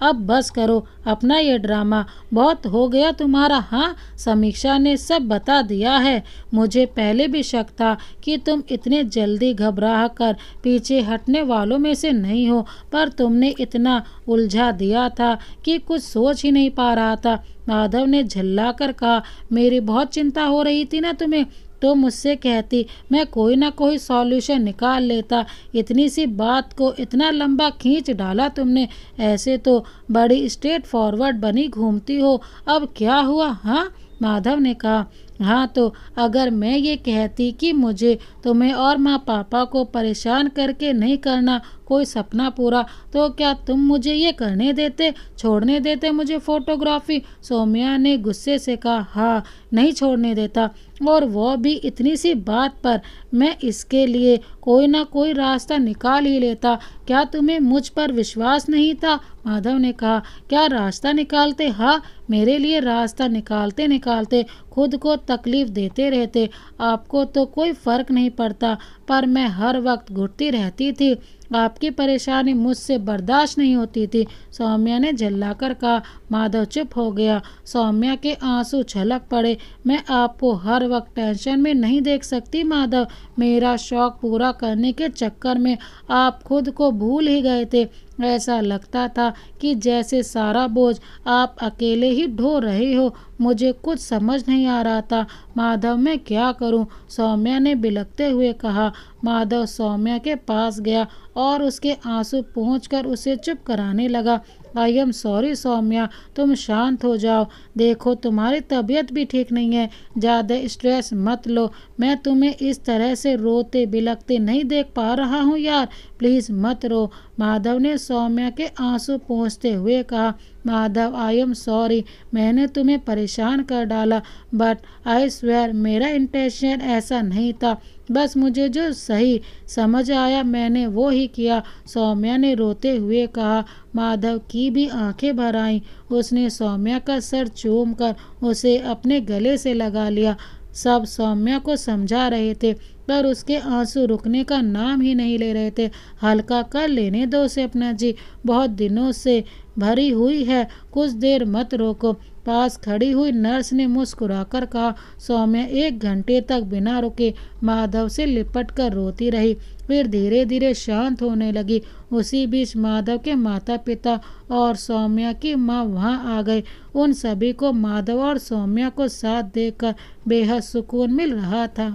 [SPEAKER 1] अब बस करो अपना ये ड्रामा, बहुत हो गया तुम्हारा। हाँ, समीक्षा ने सब बता दिया है। मुझे पहले भी शक था कि तुम इतने जल्दी घबरा कर पीछे हटने वालों में से नहीं हो, पर तुमने इतना उलझा दिया था कि कुछ सोच ही नहीं पा रहा था, माधव ने झल्ला कर कहा। मेरी बहुत चिंता हो रही थी ना तुम्हें, तो मुझसे कहती, मैं कोई ना कोई सॉल्यूशन निकाल लेता। इतनी सी बात को इतना लंबा खींच डाला तुमने। ऐसे तो बड़ी स्ट्रेट फॉरवर्ड बनी घूमती हो। अब क्या हुआ? हाँ, माधव ने कहा। हाँ तो अगर मैं ये कहती कि मुझे तुम्हें और माँ पापा को परेशान करके नहीं करना कोई सपना पूरा, तो क्या तुम मुझे ये करने देते, छोड़ने देते मुझे फोटोग्राफी? सौम्या ने गुस्से से कहा। हाँ, नहीं छोड़ने देता, और वो भी इतनी सी बात पर। मैं इसके लिए कोई ना कोई रास्ता निकाल ही लेता। क्या तुम्हें मुझ पर विश्वास नहीं था? माधव ने कहा। क्या रास्ता निकालते? हाँ, मेरे लिए रास्ता निकालते निकालते खुद को तकलीफ देते रहते। आपको तो कोई फर्क नहीं पड़ता, पर मैं हर वक्त घुटती रहती थी। आपकी परेशानी मुझसे बर्दाश्त नहीं होती थी, सौम्या ने झल्लाकर कहा। माधव चुप हो गया। सौम्या के आंसू छलक पड़े। मैं आपको हर वक्त टेंशन में नहीं देख सकती माधव। मेरा शौक पूरा करने के चक्कर में आप खुद को भूल ही गए थे। ऐसा लगता था कि जैसे सारा बोझ आप अकेले ही ढो रहे हो। मुझे कुछ समझ नहीं आ रहा था माधव, मैं क्या करूं? सौम्या ने बिलखते हुए कहा। माधव सौम्या के पास गया और उसके आंसू पोंछकर उसे चुप कराने लगा। आई एम सॉरी सौम्या, तुम शांत हो जाओ। देखो तुम्हारी तबीयत भी ठीक नहीं है, ज़्यादा स्ट्रेस मत लो। मैं तुम्हें इस तरह से रोते बिलखते नहीं देख पा रहा हूँ यार, प्लीज़ मत रो, माधव ने सौम्या के आंसू पोंछते हुए कहा। माधव, आई एम सॉरी, मैंने तुम्हें परेशान कर डाला, बट आई स्वेयर मेरा इंटेंशन ऐसा नहीं था। बस मुझे जो सही समझ आया मैंने वो ही किया, सौम्या ने रोते हुए कहा। माधव की भी आंखें भर आईं। उसने सौम्या का सर चूमकर उसे अपने गले से लगा लिया। सब सौम्या को समझा रहे थे पर उसके आंसू रुकने का नाम ही नहीं ले रहे थे। हल्का कर लेने दो उसे अपना जी, बहुत दिनों से भरी हुई है, कुछ देर मत रोको। पास खड़ी हुई नर्स ने मुस्कुराकर कहा। सौम्या 1 घंटे तक बिना रुके माधव से लिपट कर रोती रही, फिर धीरे धीरे शांत होने लगी। उसी बीच माधव के माता पिता और सौम्या की माँ वहाँ आ गए। उन सभी को माधव और सौम्या को साथ देखकर बेहद सुकून मिल रहा था।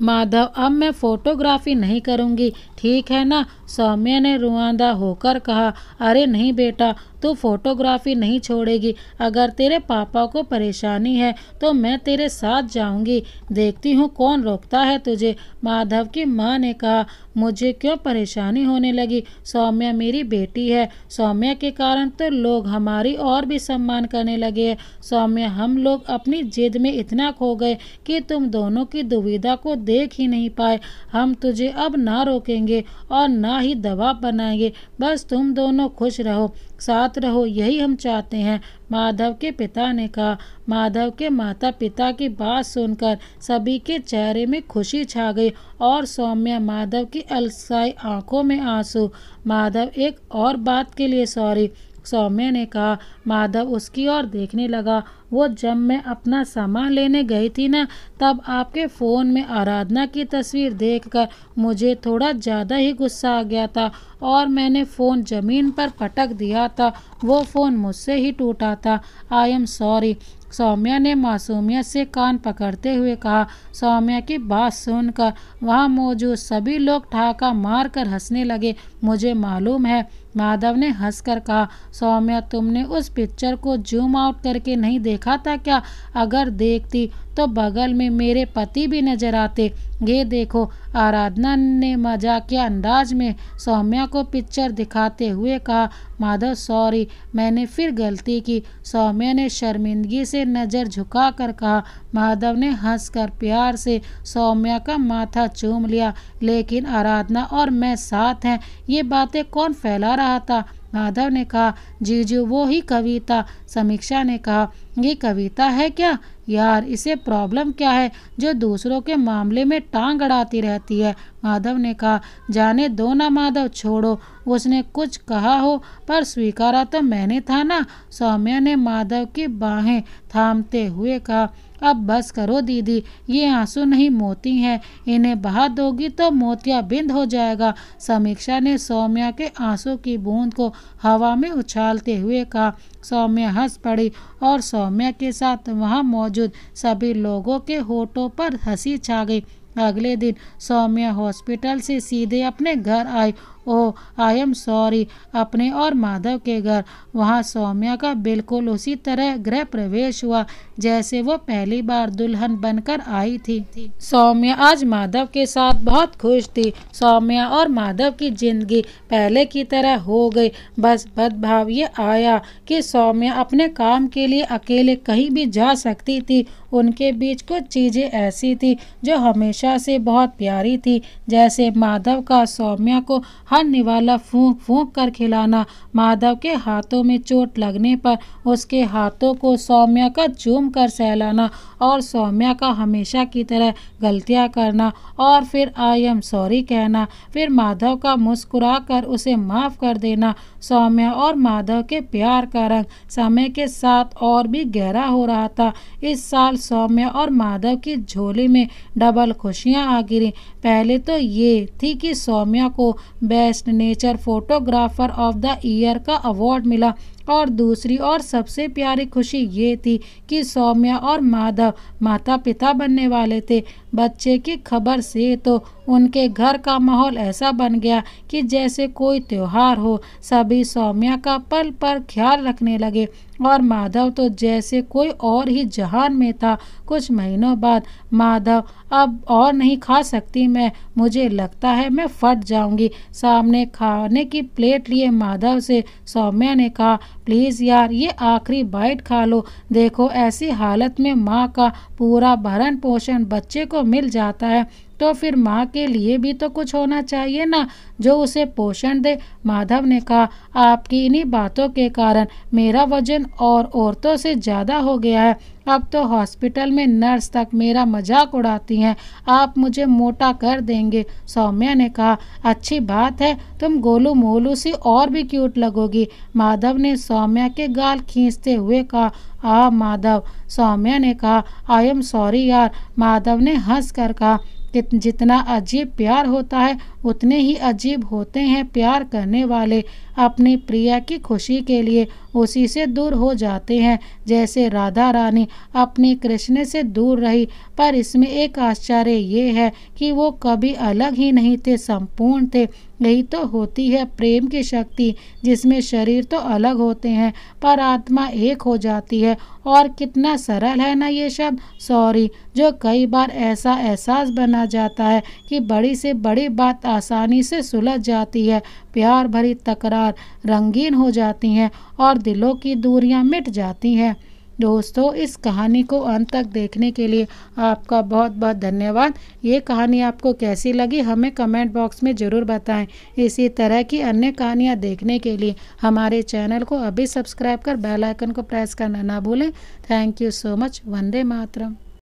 [SPEAKER 1] माधव, अब मैं फोटोग्राफी नहीं करूँगी, ठीक है ना? सौम्या ने रुआंदा होकर कहा। अरे नहीं बेटा, तू फोटोग्राफी नहीं छोड़ेगी। अगर तेरे पापा को परेशानी है तो मैं तेरे साथ जाऊंगी, देखती हूँ कौन रोकता है तुझे। माधव की माँ ने कहा। मुझे क्यों परेशानी होने लगी? सौम्या मेरी बेटी है। सौम्या के कारण तो लोग हमारी और भी सम्मान करने लगे हैं। सौम्या, हम लोग अपनी जिद में इतना खो गए कि तुम दोनों की दुविधा को देख ही नहीं पाए। हम तुझे अब ना रोकेंगे और ना ही दबाव बनाएंगे। बस तुम दोनों खुश रहो, साथ रहो, यही हम चाहते हैं, माधव के पिता ने कहा। माधव के माता पिता की बात सुनकर सभी के चेहरे में खुशी छा गई और सौम्या, माधव की अलसाई आंखों में आंसू। माधव, एक और बात के लिए सॉरी, सौम्या ने कहा। माधव उसकी ओर देखने लगा। वो जब मैं अपना सामान लेने गई थी ना, तब आपके फ़ोन में आराधना की तस्वीर देखकर मुझे थोड़ा ज़्यादा ही गुस्सा आ गया था और मैंने फ़ोन ज़मीन पर पटक दिया था। वो फ़ोन मुझसे ही टूटा था। आई एम सॉरी, सौम्या ने मासूमियत से कान पकड़ते हुए कहा। सौम्या की बात सुनकर वहाँ मौजूद सभी लोग ठहाका मारकर हंसने लगे। मुझे मालूम है, माधव ने हंसकर कहा। सौम्या, तुमने उस पिक्चर को जूम आउट करके नहीं देखा था क्या? अगर देखती तो बगल में मेरे पति भी नजर आते। ये देखो, आराधना ने मजाकिया अंदाज में सौम्या को पिक्चर दिखाते हुए कहा। माधव, सॉरी, मैंने फिर गलती की, सौम्या ने शर्मिंदगी से नज़र झुकाकर कहा। माधव ने हंसकर प्यार से सौम्या का माथा चूम लिया। लेकिन आराधना और मैं साथ हैं, ये बातें कौन फैला रहा था? माधव ने कहा। जीजू, वो ही कविता। समीक्षा ने कहा। ये कविता है क्या? यार, इसे प्रॉब्लम क्या है जो दूसरों के मामले में टांग अड़ाती रहती है? माधव ने कहा। जाने दो ना माधव, छोड़ो, उसने कुछ कहा हो पर स्वीकारा तो मैंने था ना, सौम्या ने माधव की बाहें थामते हुए कहा। अब बस करो दीदी, ये आंसू नहीं मोती हैं, इन्हें बहा दोगी तो मोतियाबिंद हो जाएगा। समीक्षा ने सौम्या के आंसू की बूंद को हवा में उछालते हुए कहा। सौम्या हंस पड़ी और सौम्या के साथ वहां मौजूद सभी लोगों के होठों पर हंसी छा गई। अगले दिन सौम्या हॉस्पिटल से सीधे अपने घर आई। ओह, आई एम सॉरी, अपने और माधव के घर। वहाँ सौम्या का बिल्कुल उसी तरह गृह प्रवेश हुआ जैसे वो पहली बार दुल्हन बनकर आई थी। सौम्या आज माधव के साथ बहुत खुश थी। सौम्या और माधव की जिंदगी पहले की तरह हो गई। बस बदभाव ये आया कि सौम्या अपने काम के लिए अकेले कहीं भी जा सकती थी। उनके बीच कुछ चीज़ें ऐसी थी जो हमेशा से बहुत प्यारी थी, जैसे माधव का सौम्या को हर निवाला फूंक फूंक कर खिलाना, माधव के हाथों में चोट लगने पर उसके हाथों को सौम्या का चूम कर सहलाना और सौम्या का हमेशा की तरह गलतियां करना और फिर आई एम सॉरी कहना, फिर माधव का मुस्कुरा कर उसे माफ़ कर देना। सौम्या और माधव के प्यार का रंग समय के साथ और भी गहरा हो रहा था। इस साल सौम्या और माधव की झोली में डबल खुशियां आ गिरी। पहले तो ये थी कि सौम्या को best nature photographer of the year का अवार्ड मिला और दूसरी और सबसे प्यारी खुशी ये थी कि सौम्या और माधव माता पिता बनने वाले थे। बच्चे की खबर से तो उनके घर का माहौल ऐसा बन गया कि जैसे कोई त्योहार हो। सभी सौम्या का पल पर ख्याल रखने लगे और माधव तो जैसे कोई और ही जहान में था। कुछ महीनों बाद, माधव, अब और नहीं खा सकती मैं, मुझे लगता है मैं फट जाऊंगी। सामने खाने की प्लेट लिए माधव से सौम्या ने कहा, प्लीज़ यार, ये आखिरी बाइट खा लो। देखो, ऐसी हालत में माँ का पूरा भरण पोषण बच्चे को मिल जाता है तो फिर माँ के लिए भी तो कुछ होना चाहिए ना, जो उसे पोषण दे। माधव ने कहा, आपकी इन्हीं बातों के कारण मेरा वजन और औरतों से ज़्यादा हो गया है। अब तो हॉस्पिटल में नर्स तक मेरा मजाक उड़ाती हैं। आप मुझे मोटा कर देंगे। सौम्या ने कहा, अच्छी बात है, तुम गोलू मोलू सी और भी क्यूट लगोगी। माधव ने सौम्या के गाल खींचते हुए कहा, माधव। सौम्या ने कहा, आई एम सॉरी यार। माधव ने हंस कर कहा, जितना अजीब प्यार होता है उतने ही अजीब होते हैं प्यार करने वाले। अपनी प्रिया की खुशी के लिए उसी से दूर हो जाते हैं, जैसे राधा रानी अपनी कृष्ण से दूर रही। पर इसमें एक आश्चर्य ये है कि वो कभी अलग ही नहीं थे, संपूर्ण थे। यही तो होती है प्रेम की शक्ति, जिसमें शरीर तो अलग होते हैं पर आत्मा एक हो जाती है। और कितना सरल है ना ये शब्द सॉरी, जो कई बार ऐसा एहसास बना जाता है कि बड़ी से बड़ी बात आसानी से सुलझ जाती है। प्यार भरी तकरार रंगीन हो जाती हैं और दिलों की दूरियां मिट जाती हैं। दोस्तों, इस कहानी को अंत तक देखने के लिए आपका बहुत बहुत धन्यवाद। ये कहानी आपको कैसी लगी हमें कमेंट बॉक्स में ज़रूर बताएं। इसी तरह की अन्य कहानियाँ देखने के लिए हमारे चैनल को अभी सब्सक्राइब कर बेल आइकन को प्रेस करना ना भूलें। Thank you so much. Vande Mataram.